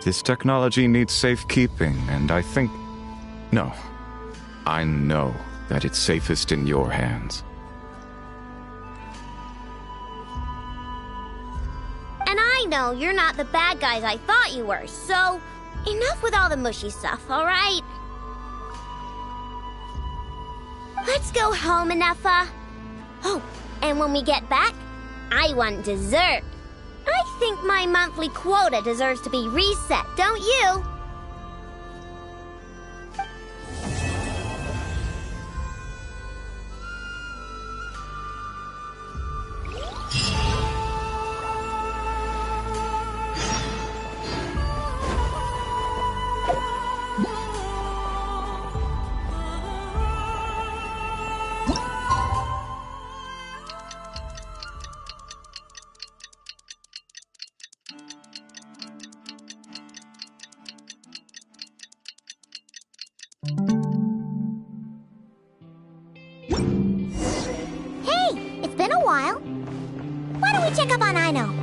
[SPEAKER 16] This technology needs safekeeping, and I think... No. I know that it's safest in your hands.
[SPEAKER 10] And I know you're not the bad guys I thought you were, so enough with all the mushy stuff, alright? Let's go home, Anafa. Oh, and when we get back, I want dessert. I think my monthly quota deserves to be reset, don't you?
[SPEAKER 12] Check up on Aino.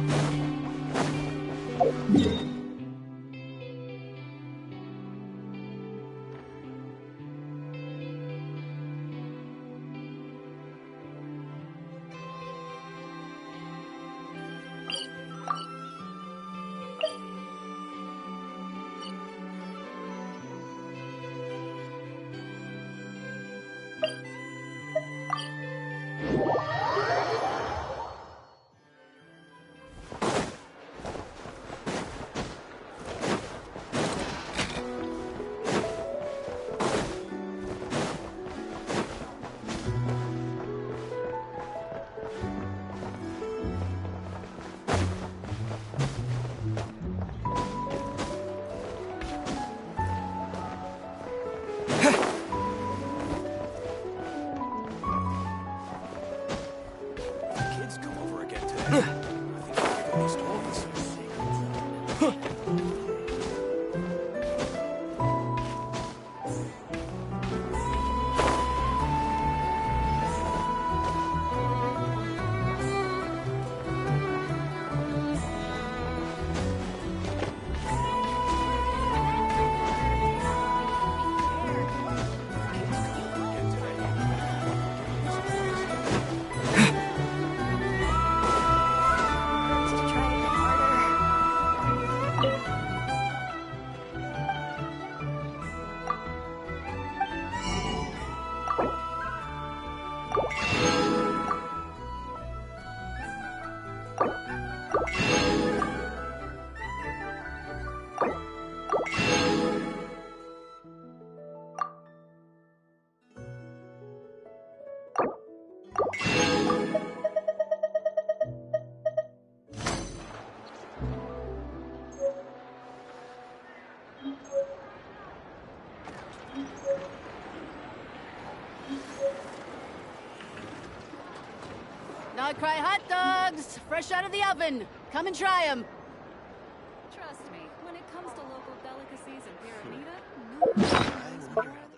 [SPEAKER 17] Nod-Krai hot dogs! Fresh out of the oven! Come and try them!
[SPEAKER 18] Trust me, when it comes to local delicacies in Pyramida, no one knows more than...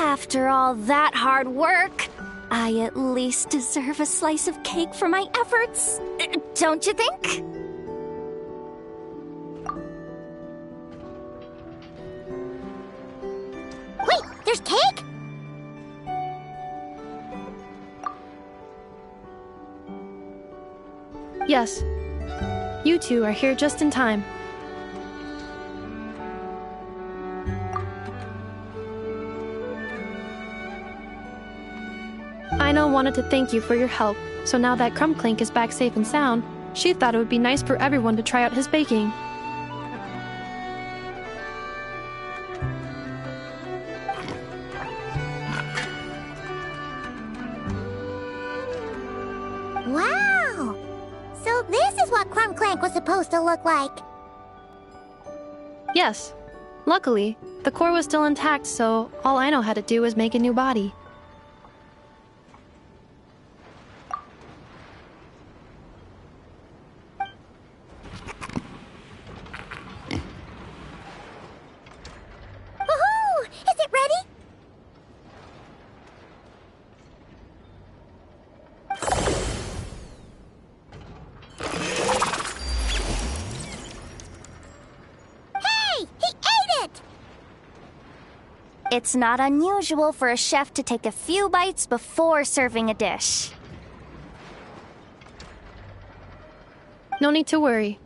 [SPEAKER 2] After all that hard work, I at least deserve a slice of cake for my efforts. Don't you think?
[SPEAKER 12] Wait, there's cake?
[SPEAKER 1] Yes. You two are here just in time. Ino wanted to thank you for your help, so now that Crumbclink is back safe and sound, she thought it would be nice for everyone to try out his baking.
[SPEAKER 12] Wow! So this is what Crumbclank was supposed to look like.
[SPEAKER 1] Yes. Luckily, the core was still intact, so all Ino had to do was make a new body.
[SPEAKER 2] It's not unusual for a chef to take a few bites before serving a dish.
[SPEAKER 1] No need to worry.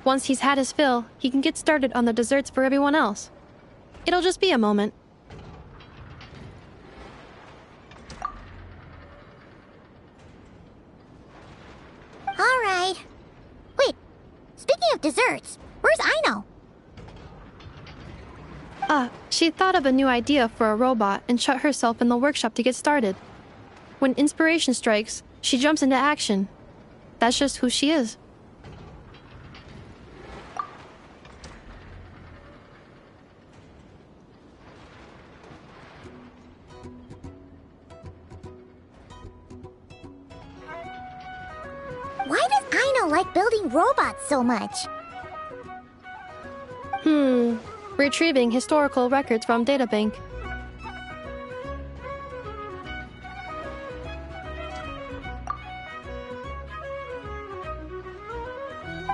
[SPEAKER 1] Once he's had his fill, he can get started on the desserts for everyone else. It'll just be a moment.
[SPEAKER 12] All right. Wait, speaking of desserts, where's Aino?
[SPEAKER 1] She thought of a new idea for a robot and shut herself in the workshop to get started. When inspiration strikes, she jumps into action. That's just who she is.
[SPEAKER 12] Why does Aino like building robots so much?
[SPEAKER 1] Retrieving historical records from databank.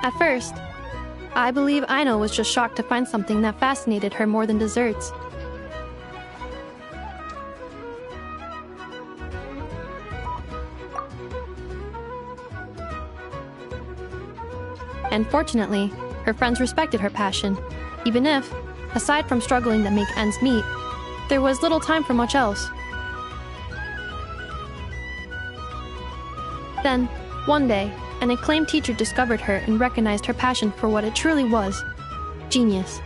[SPEAKER 1] At first, I believe Aino was just shocked to find something that fascinated her more than desserts. And fortunately, her friends respected her passion, even if, aside from struggling to make ends meet, there was little time for much else. Then, one day, an acclaimed teacher discovered her and recognized her passion for what it truly was: genius.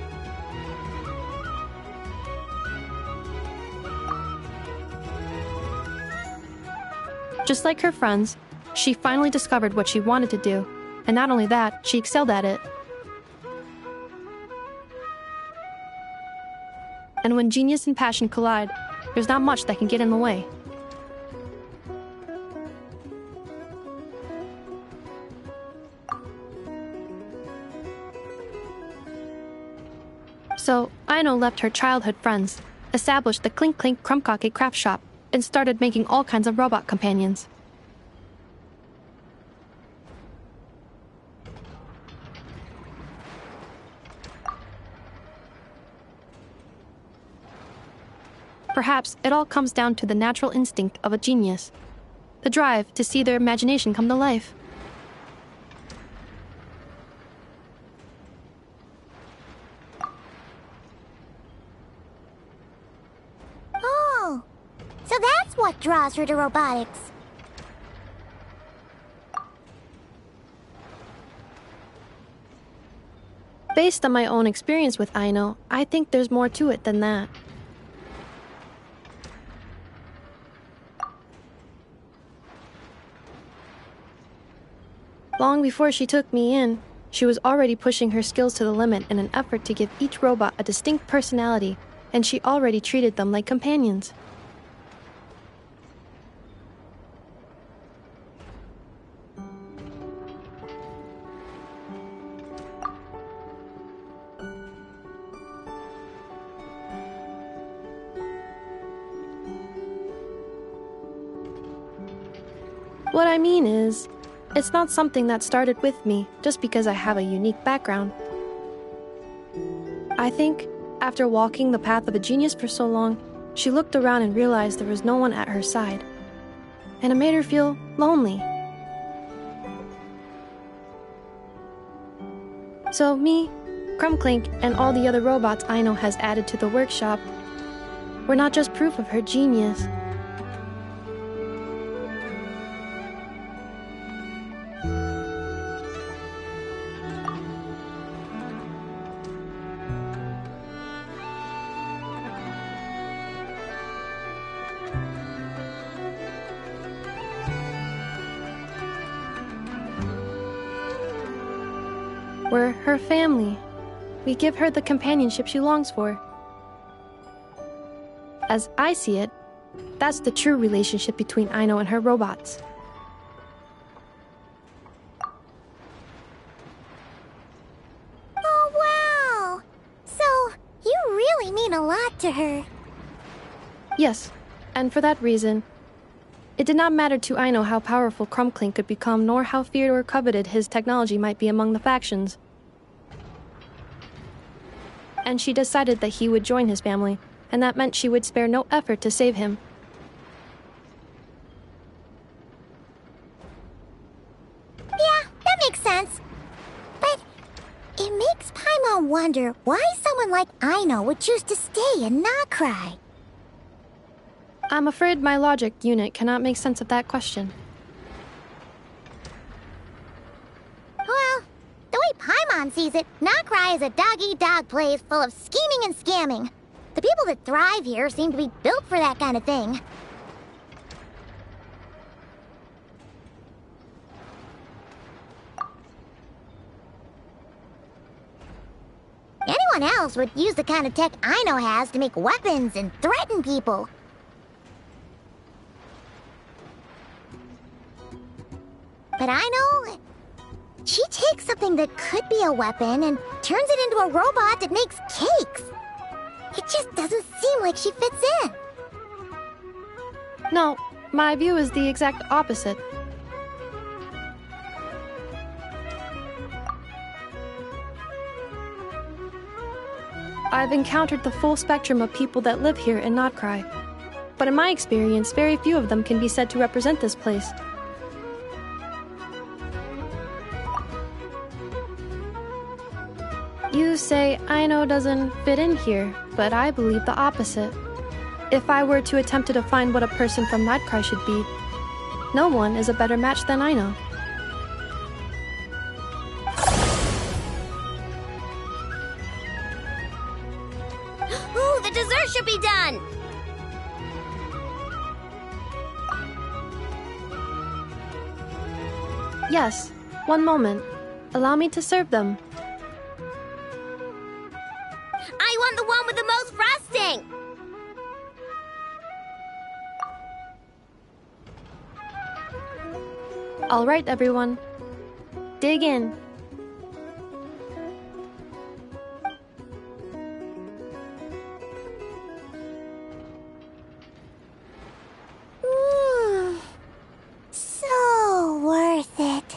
[SPEAKER 1] Just like her friends, she finally discovered what she wanted to do, and not only that, she excelled at it. And when genius and passion collide, there's not much that can get in the way. So, Aino left her childhood friends, established the Clink Clink Krumkake craft shop, and started making all kinds of robot companions. Perhaps it all comes down to the natural instinct of a genius, the drive to see their imagination come to life.
[SPEAKER 12] Oh, so that's what draws her to robotics.
[SPEAKER 1] Based on my own experience with Aino, I think there's more to it than that. Long before she took me in, she was already pushing her skills to the limit in an effort to give each robot a distinct personality, and she already treated them like companions. What I mean is, it's not something that started with me just because I have a unique background. I think, after walking the path of a genius for so long, she looked around and realized there was no one at her side. And it made her feel lonely. So me, Krumklink, and all the other robots Aino has added to the workshop were not just proof of her genius. We're her family. We give her the companionship she longs for. As I see it, that's the true relationship between Aino and her robots.
[SPEAKER 12] Oh, wow! So, you really mean a lot to her.
[SPEAKER 1] Yes, and for that reason, it did not matter to Aino how powerful Krumklink could become, nor how feared or coveted his technology might be among the factions. And she decided that he would join his family, and that meant she would spare no effort to save him.
[SPEAKER 12] Yeah, that makes sense. But it makes Paimon wonder why someone like Aino would choose to stay in Nod-Krai.
[SPEAKER 1] I'm afraid my logic unit cannot make sense of that question.
[SPEAKER 12] Well, the way Paimon sees it, Nod-Krai is a dog-eat-dog place full of scheming and scamming. The people that thrive here seem to be built for that kind of thing. Anyone else would use the kind of tech Aino has to make weapons and threaten people. But Aino, she takes something that could be a weapon and turns it into a robot that makes cakes. It just doesn't seem like she fits in.
[SPEAKER 1] No, my view is the exact opposite. I've encountered the full spectrum of people that live here in Nod-Krai. But in my experience, very few of them can be said to represent this place. You say Aino doesn't fit in here, but I believe the opposite. If I were to attempt to define what a person from Nod-Krai should be, no one is a better match than Aino.
[SPEAKER 10] Ooh, the dessert should be done!
[SPEAKER 1] Yes, one moment. Allow me to serve them.
[SPEAKER 10] I want the one with the most frosting!
[SPEAKER 1] All right, everyone. Dig in.
[SPEAKER 12] So worth it.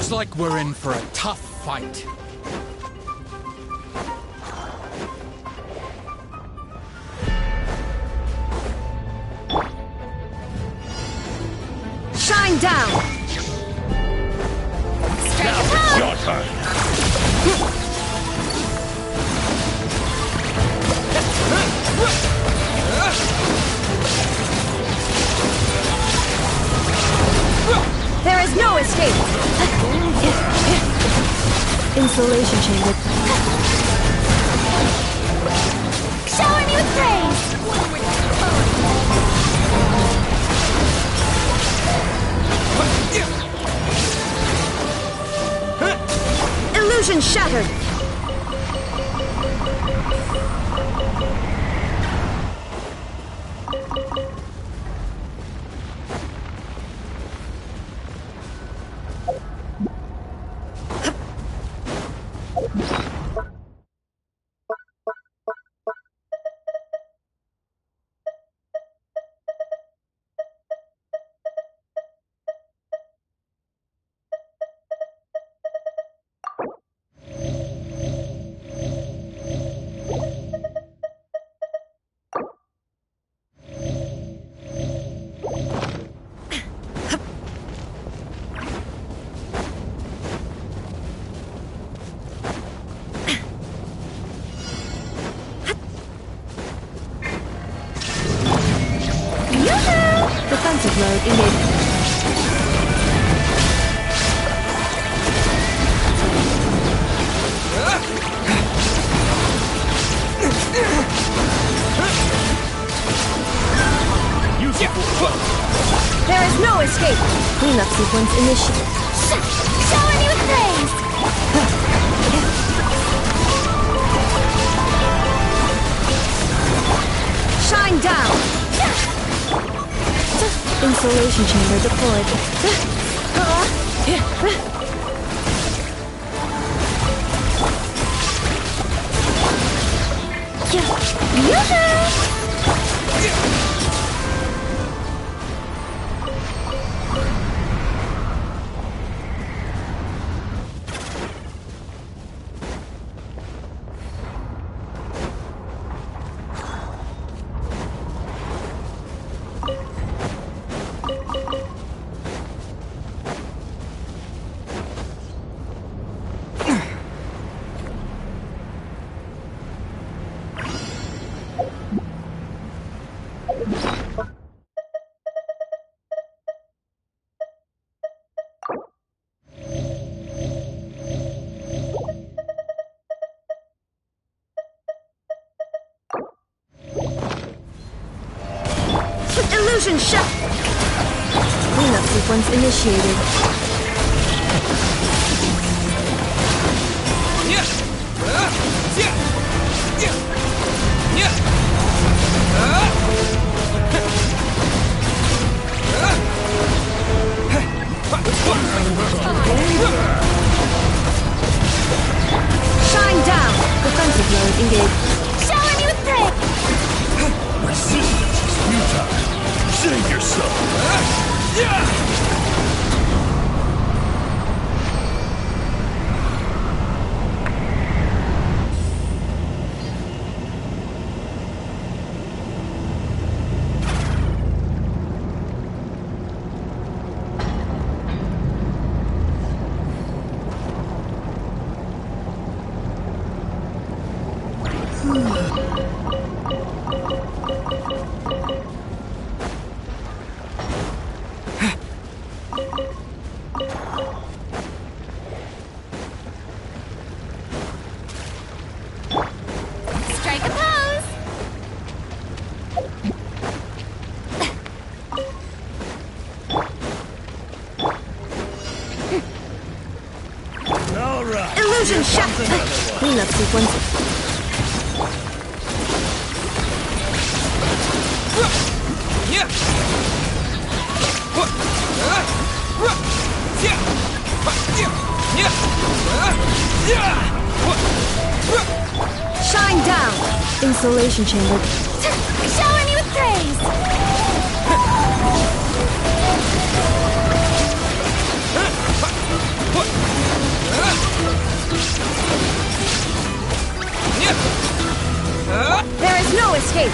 [SPEAKER 13] Looks like we're in for a tough fight.
[SPEAKER 11] Shine down!
[SPEAKER 13] Now it's your turn!
[SPEAKER 11] There is no escape! Insulation chamber.
[SPEAKER 2] Shower me with praise!
[SPEAKER 11] Illusion shattered!
[SPEAKER 1] Defensive mode engaged.
[SPEAKER 11] There is no escape!
[SPEAKER 1] Cleanup sequence initiated.
[SPEAKER 2] Shower me with praise!
[SPEAKER 11] Shine down!
[SPEAKER 1] Insulation chamber deployed.
[SPEAKER 11] Illusion shut!
[SPEAKER 1] Cleanup sequence initiated.
[SPEAKER 11] Shine down!
[SPEAKER 1] Defensive mode engaged.
[SPEAKER 2] Shower me with praise!
[SPEAKER 13] Resistance is futile. Save yourself.
[SPEAKER 2] Strike a pose!
[SPEAKER 13] All right.
[SPEAKER 11] Illusion shut!
[SPEAKER 1] Cleanup sequence.
[SPEAKER 11] Shine down!
[SPEAKER 1] Insulation chamber.
[SPEAKER 2] Shower me with praise!
[SPEAKER 11] escape.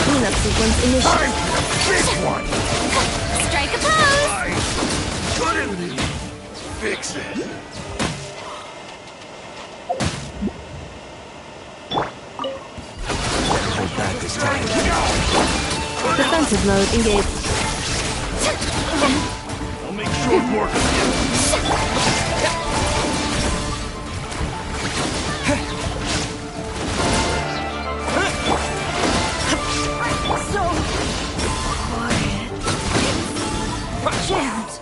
[SPEAKER 11] Cleanup sequence initiated.
[SPEAKER 13] This one!
[SPEAKER 2] Strike a pose!
[SPEAKER 4] Couldn't fix it.
[SPEAKER 6] Hold back this time.
[SPEAKER 1] Defensive mode engaged.
[SPEAKER 13] I'll make short work of you.
[SPEAKER 11] So quiet. Can't.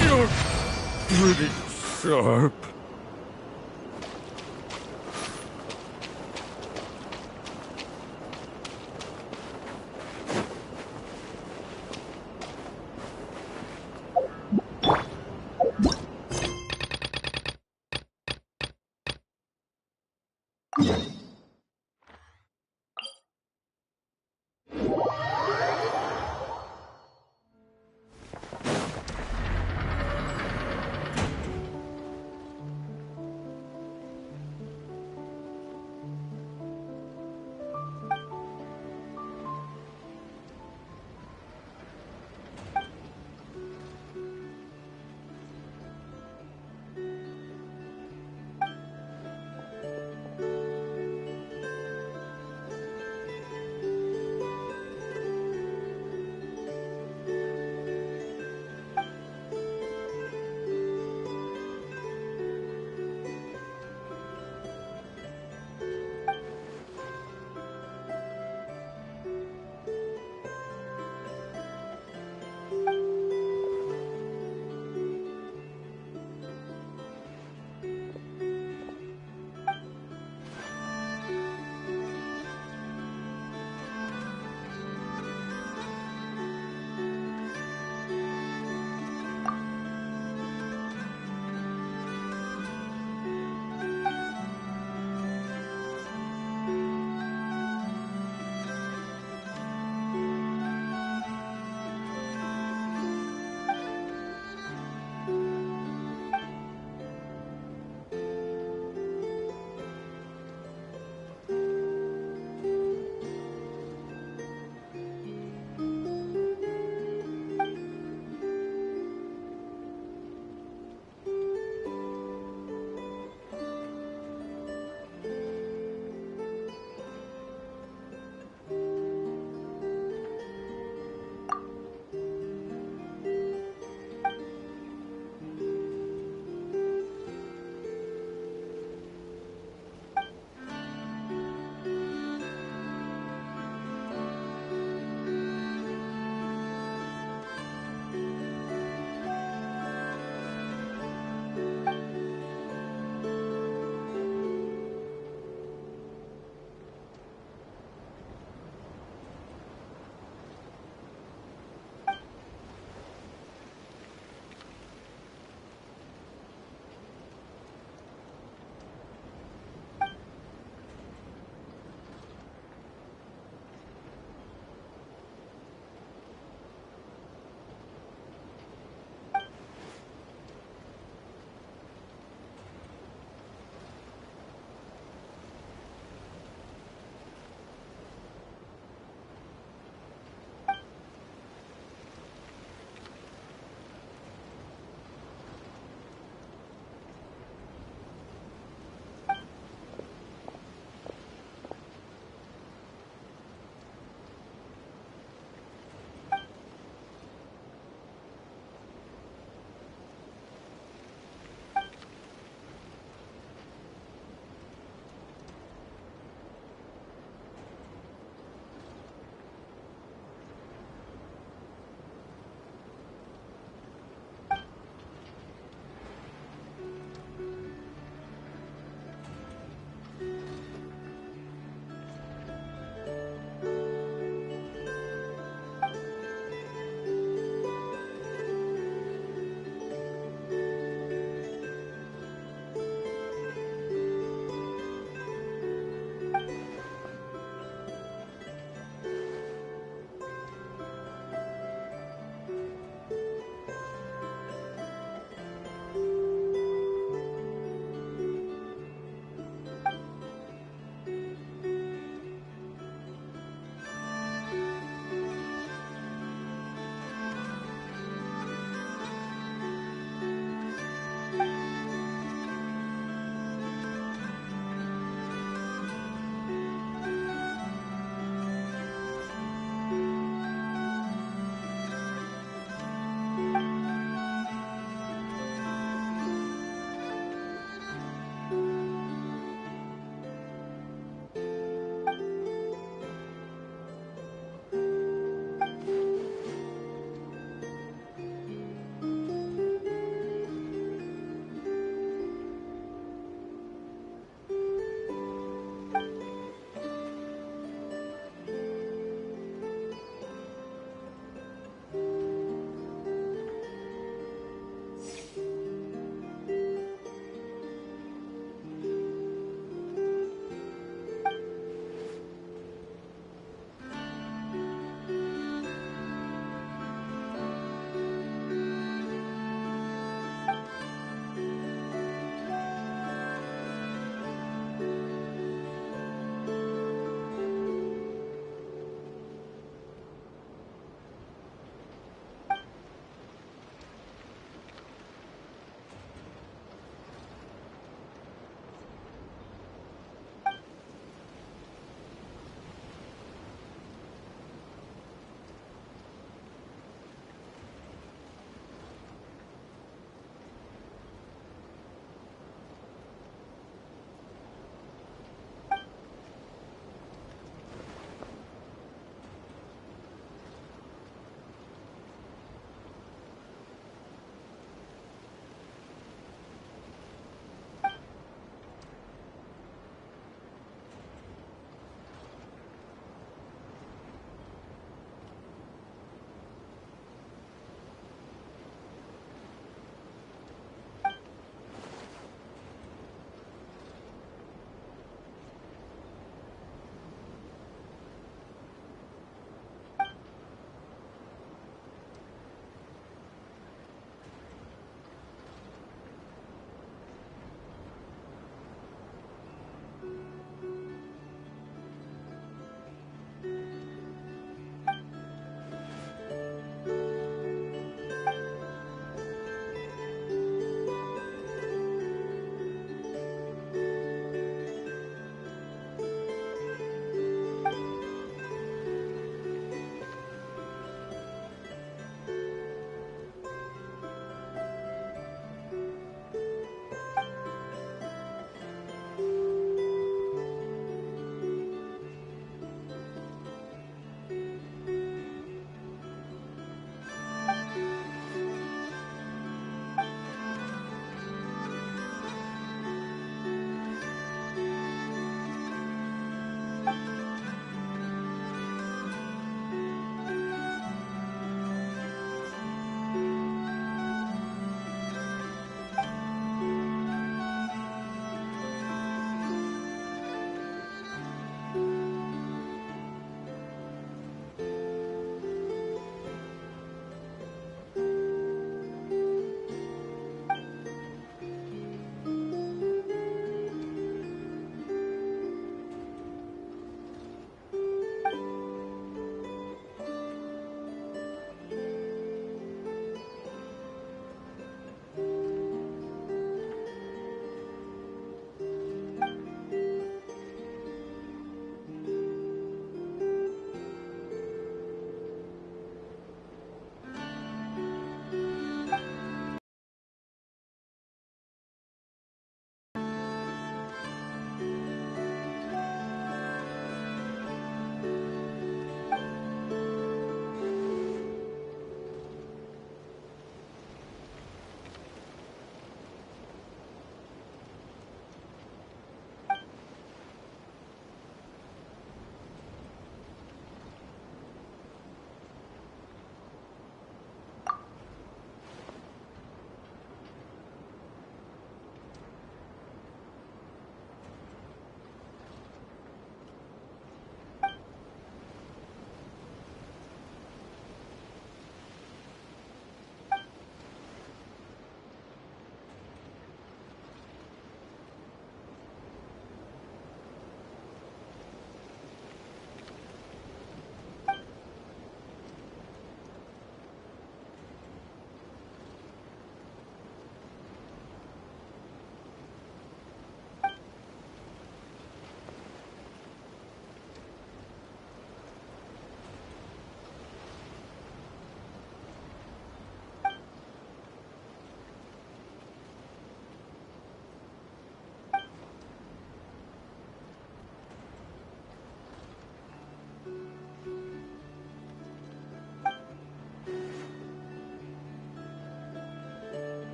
[SPEAKER 13] You're pretty sharp.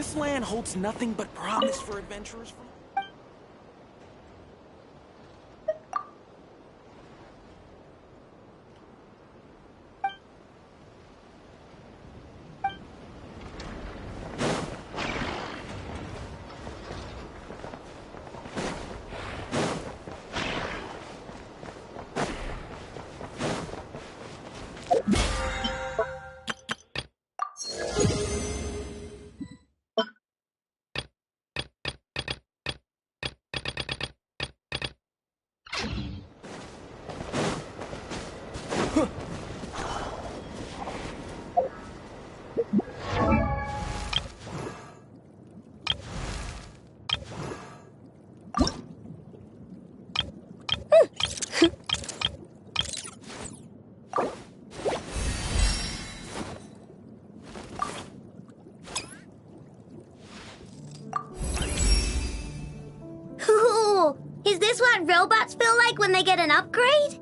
[SPEAKER 5] This land holds nothing but promise for adventurers from...
[SPEAKER 10] Is this what robots feel like when they get an upgrade?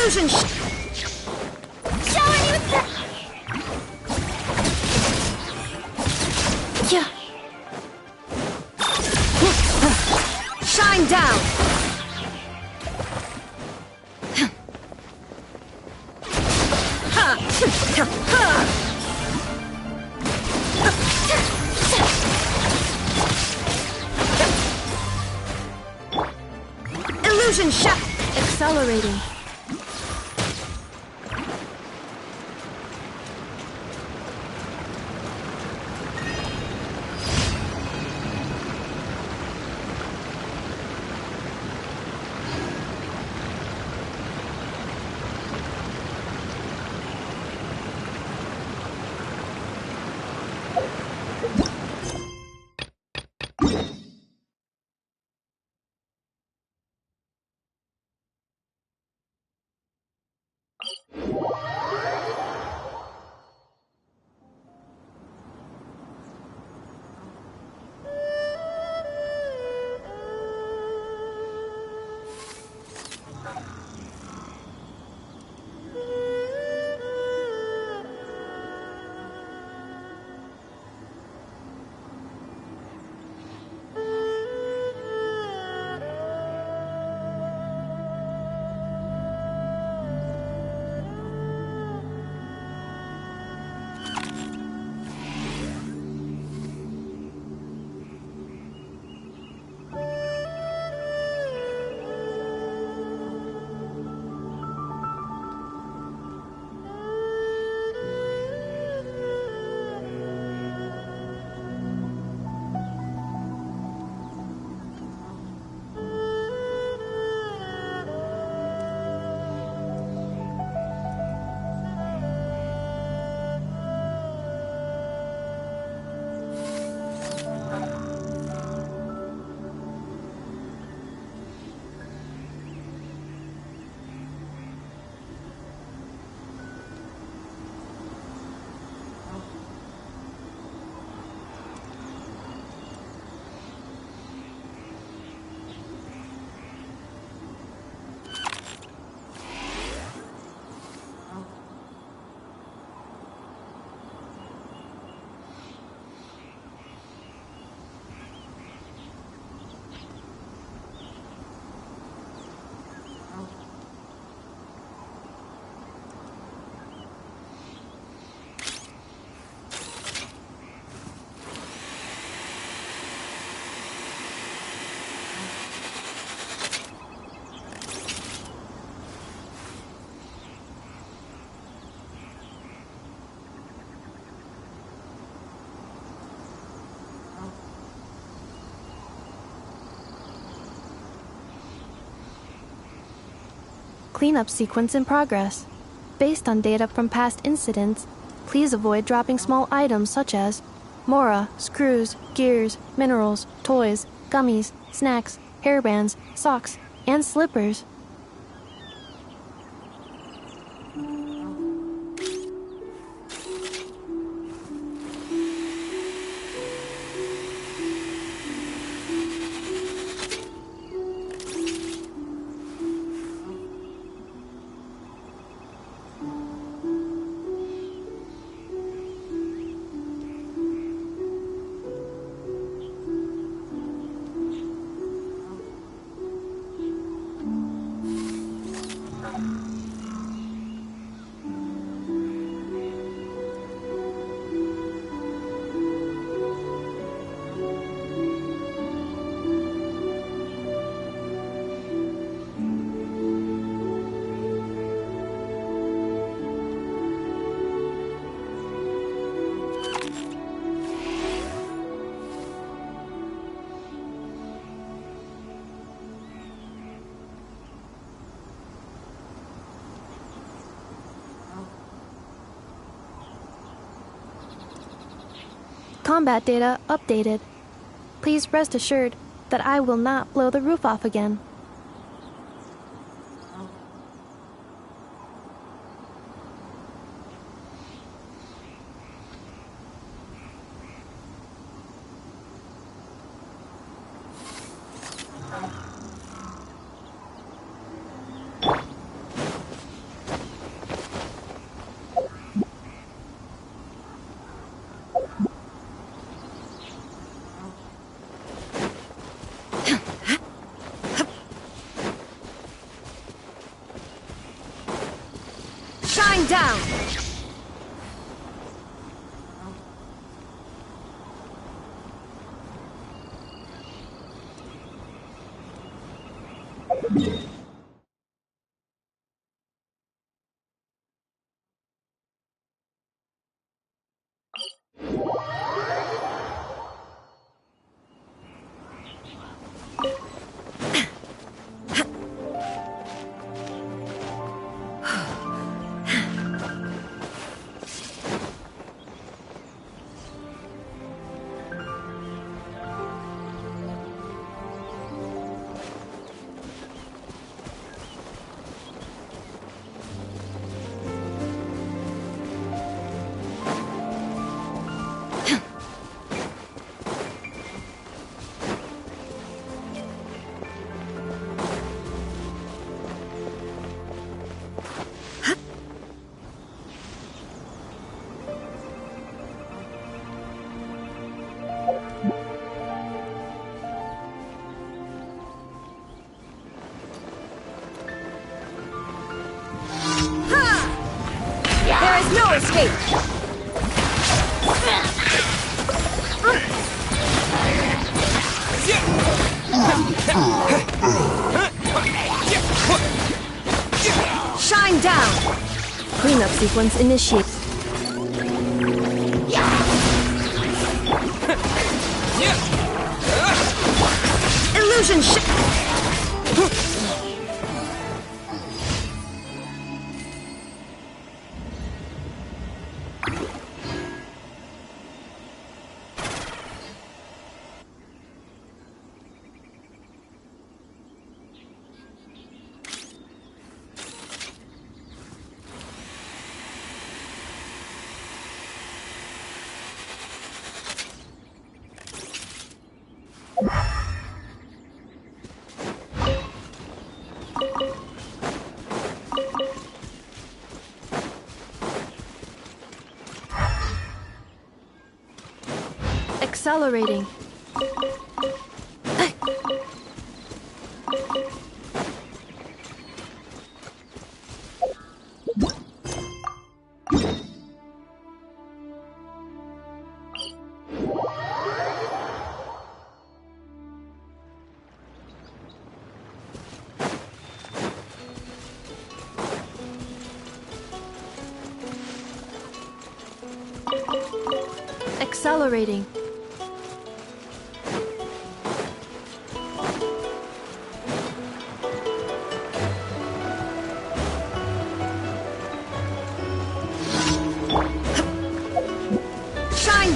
[SPEAKER 11] Illusion!
[SPEAKER 12] Showing you the...
[SPEAKER 11] Yeah. Shine down! Illusion shot!
[SPEAKER 1] Accelerating. Cleanup sequence in progress. Based on data from past incidents, please avoid dropping small items such as Mora, screws, gears, minerals, toys, gummies, snacks, hairbands, socks, and slippers. Combat data updated. Please rest assured that I will not blow the roof off again.
[SPEAKER 11] Down! There is no escape! Shine down!
[SPEAKER 1] Cleanup sequence initiated.
[SPEAKER 11] Illusion
[SPEAKER 1] Accelerating. Accelerating.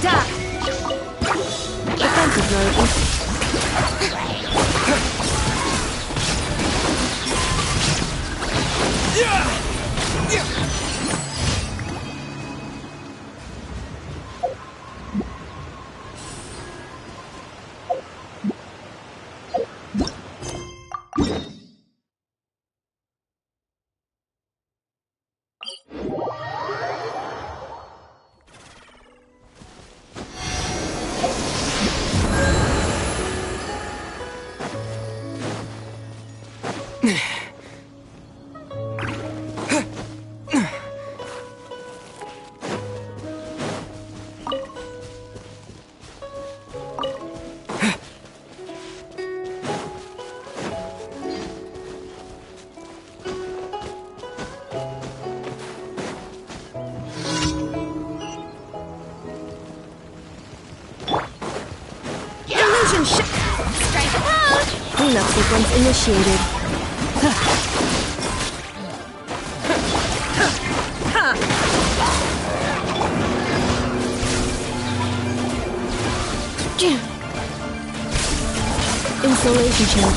[SPEAKER 11] Attack! Defensive mode.
[SPEAKER 10] Strike a pose!
[SPEAKER 11] Cleanup sequence initiated. Insulation shield.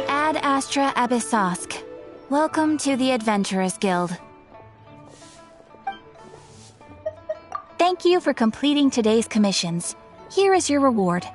[SPEAKER 19] Ad Astra Abyssosk. Welcome to the Adventurers Guild. Thank you for completing today's commissions. Here is your reward.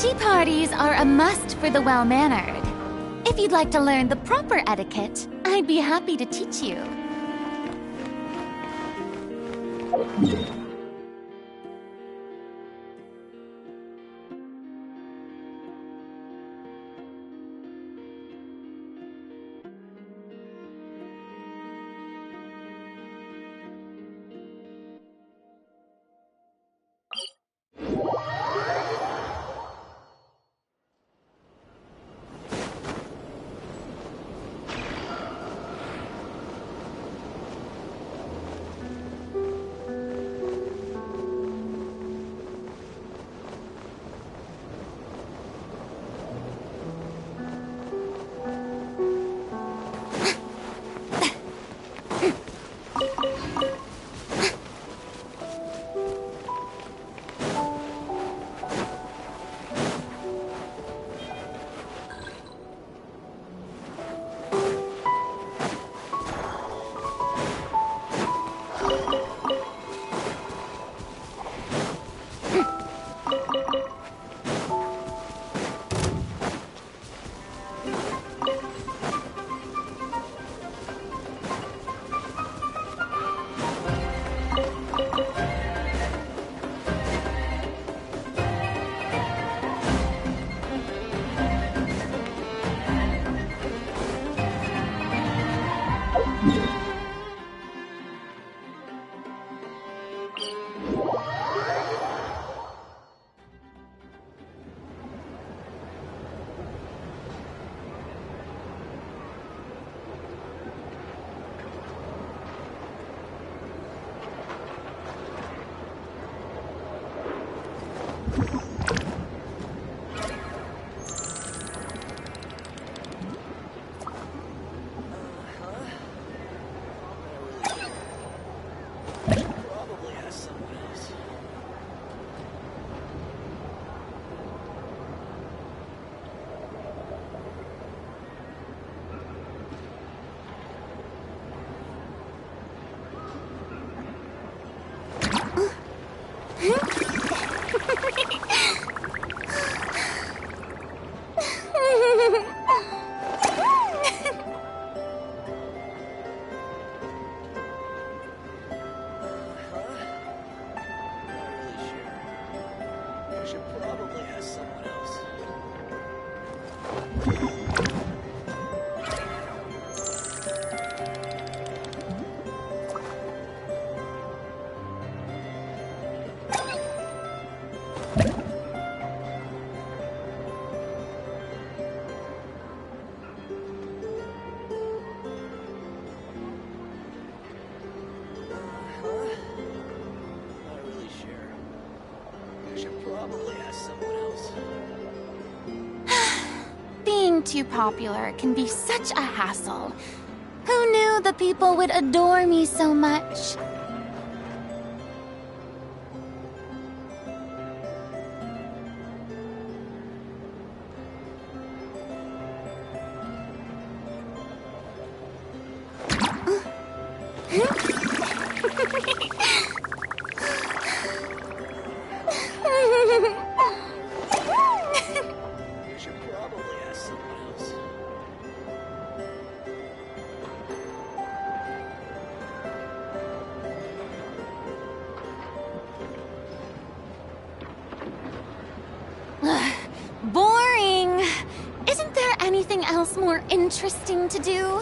[SPEAKER 19] Tea parties are a must for the well-mannered. If you'd like to learn the proper etiquette, I'd be happy to teach you. Being too popular can be such a hassle. Who knew the people would adore me so much? Boring! Isn't there anything else more interesting to do?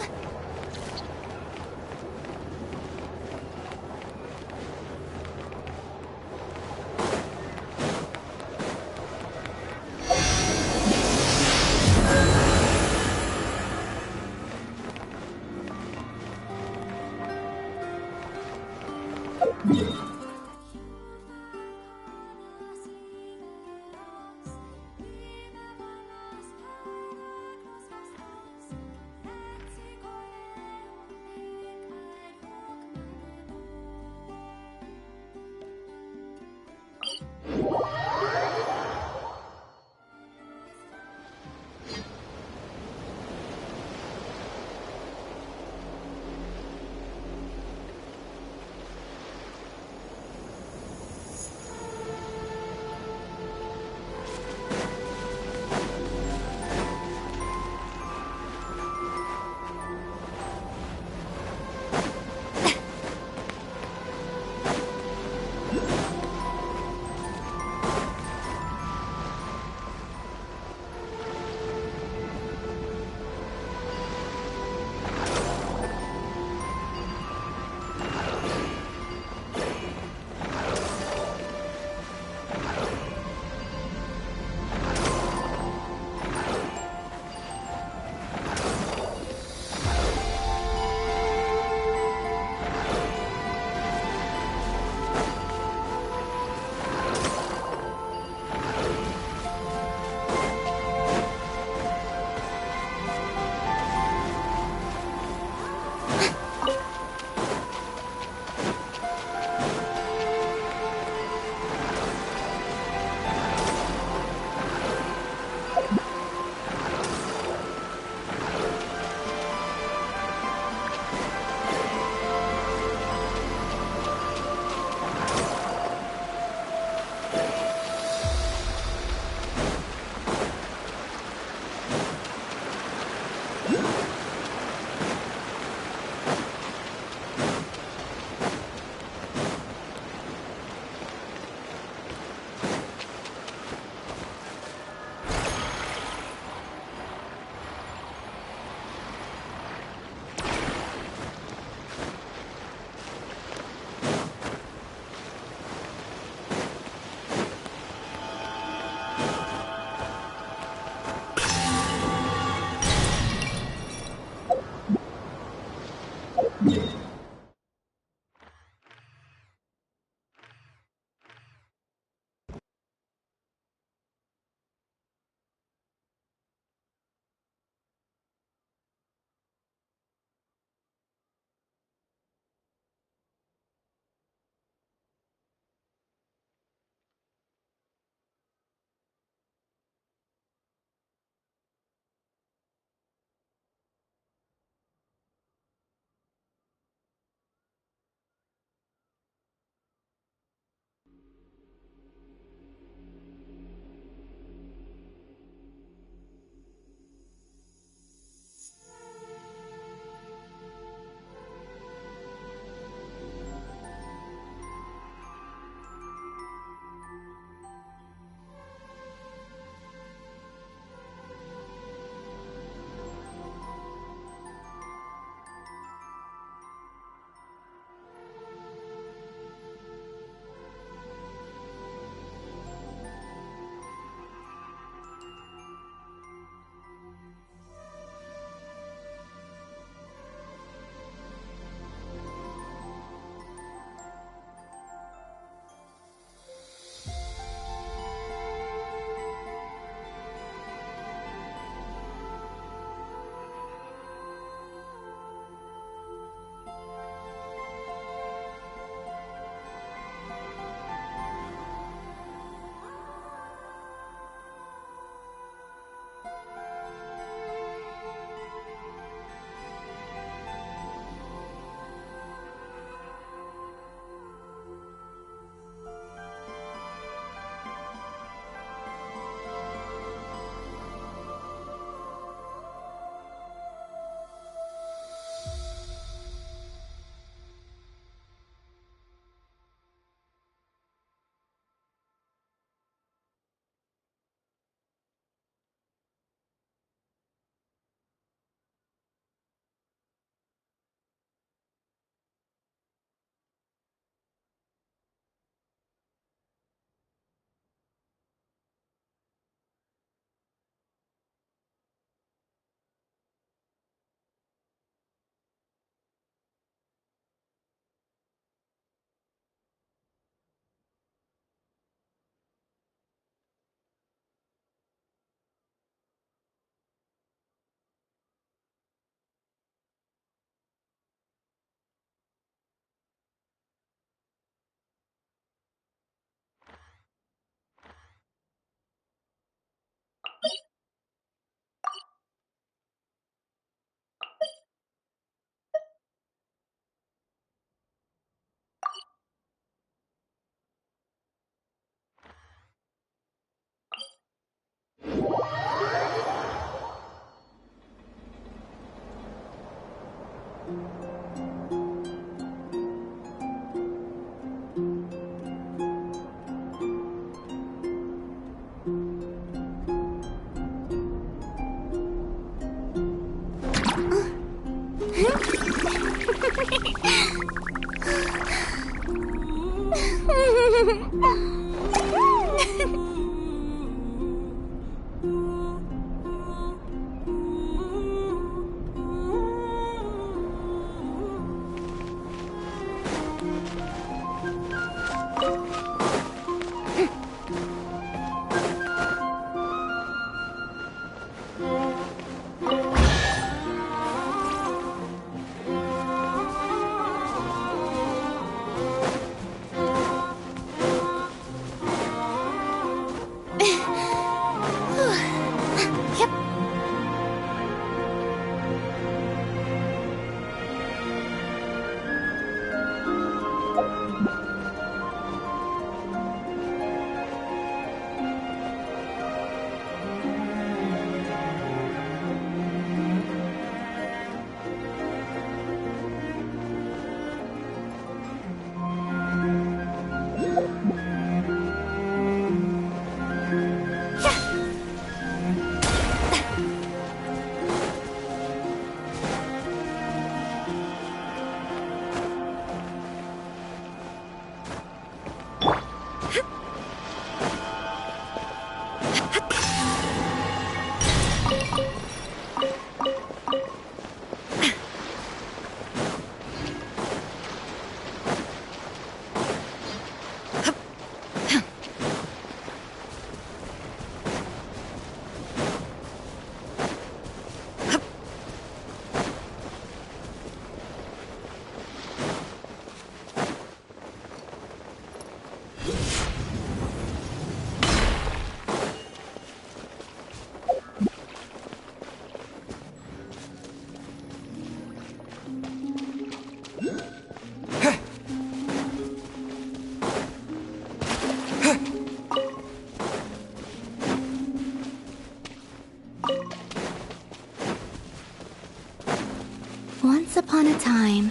[SPEAKER 19] Once upon a time,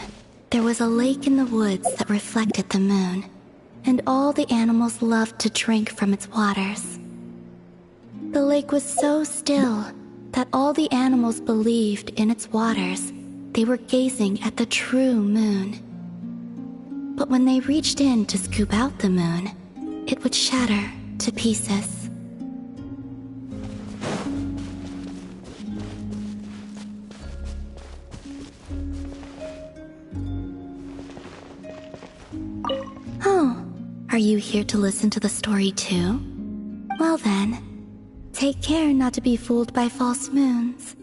[SPEAKER 19] there was a lake in the woods that reflected the moon, and all the animals loved to drink from its waters. The lake was so still that all the animals believed in its waters they were gazing at the true moon. But when they reached in to scoop out the moon, it would shatter to pieces. Oh, are you here to listen to the story too? Well then, take care not to be fooled by false moons.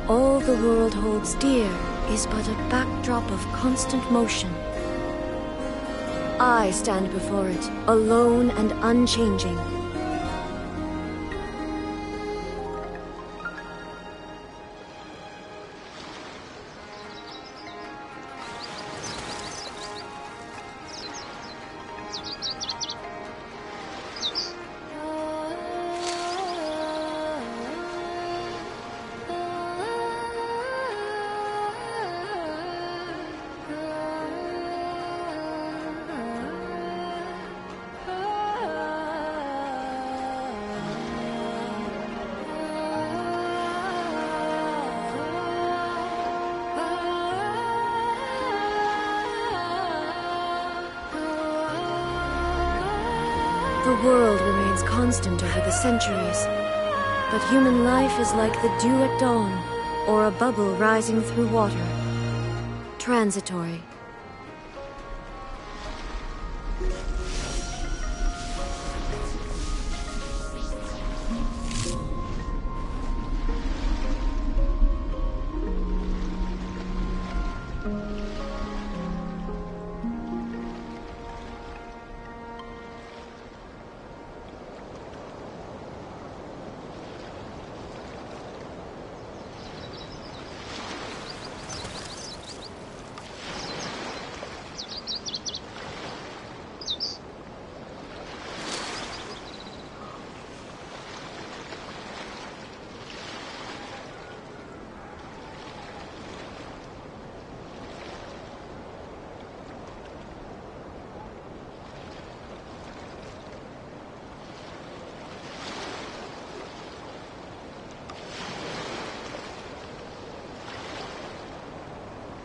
[SPEAKER 11] All the world holds dear is but a backdrop of constant motion. I stand before it, alone and unchanging. The world remains constant over the centuries, but human life is like the dew at dawn, or a bubble rising through water. Transitory.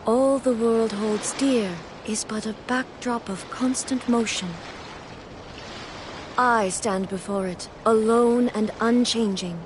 [SPEAKER 11] All the world holds dear is but a backdrop of constant motion. I stand before it, alone and unchanging.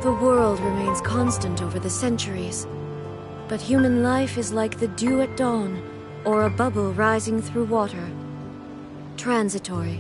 [SPEAKER 11] The world remains constant over the centuries, but human life is like the dew at dawn, or a bubble rising through water. Transitory.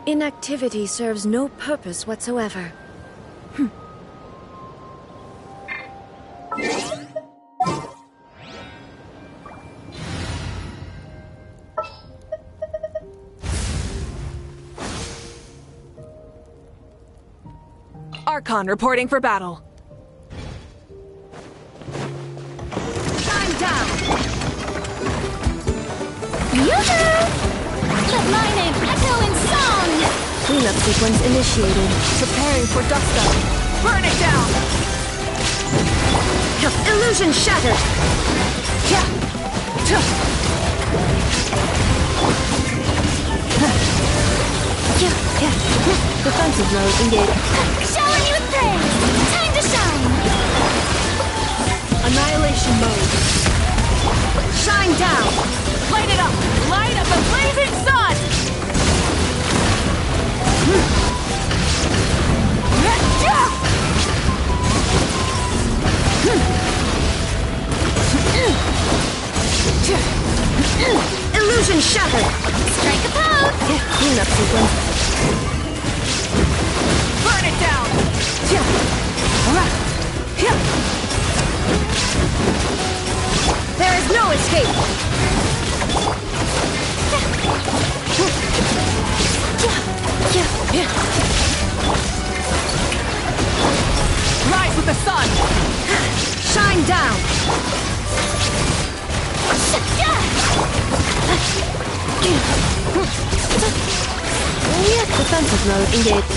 [SPEAKER 11] Inactivity serves no purpose whatsoever.
[SPEAKER 3] Archon reporting for battle.
[SPEAKER 17] Time down!
[SPEAKER 11] Let my name echo in song! Cleanup sequence initiated. Preparing for dust up.
[SPEAKER 17] Burn it down!
[SPEAKER 11] Illusion shattered! Defensive mode engaged.
[SPEAKER 2] Showering you with praise! Time to shine!
[SPEAKER 11] Annihilation mode.
[SPEAKER 17] Shine down! Light it up! Light up the blazing sun!
[SPEAKER 11] Illusion shattered!
[SPEAKER 2] Strike a pose!
[SPEAKER 11] Cleanup sequence.
[SPEAKER 17] Burn it down!
[SPEAKER 11] There is no escape!
[SPEAKER 17] Rise with the sun!
[SPEAKER 11] Shine down! Defensive mode engaged.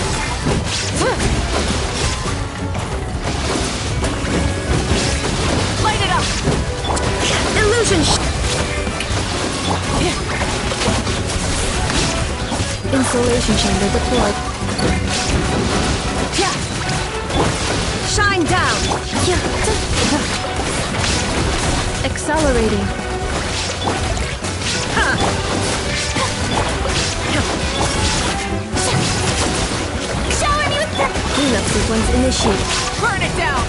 [SPEAKER 17] Light it up!
[SPEAKER 11] Illusion Insulation chamber deployed. Shine down! Accelerating.
[SPEAKER 2] Shower me with the...
[SPEAKER 11] Cleanup sequence initiated.
[SPEAKER 17] Burn it down!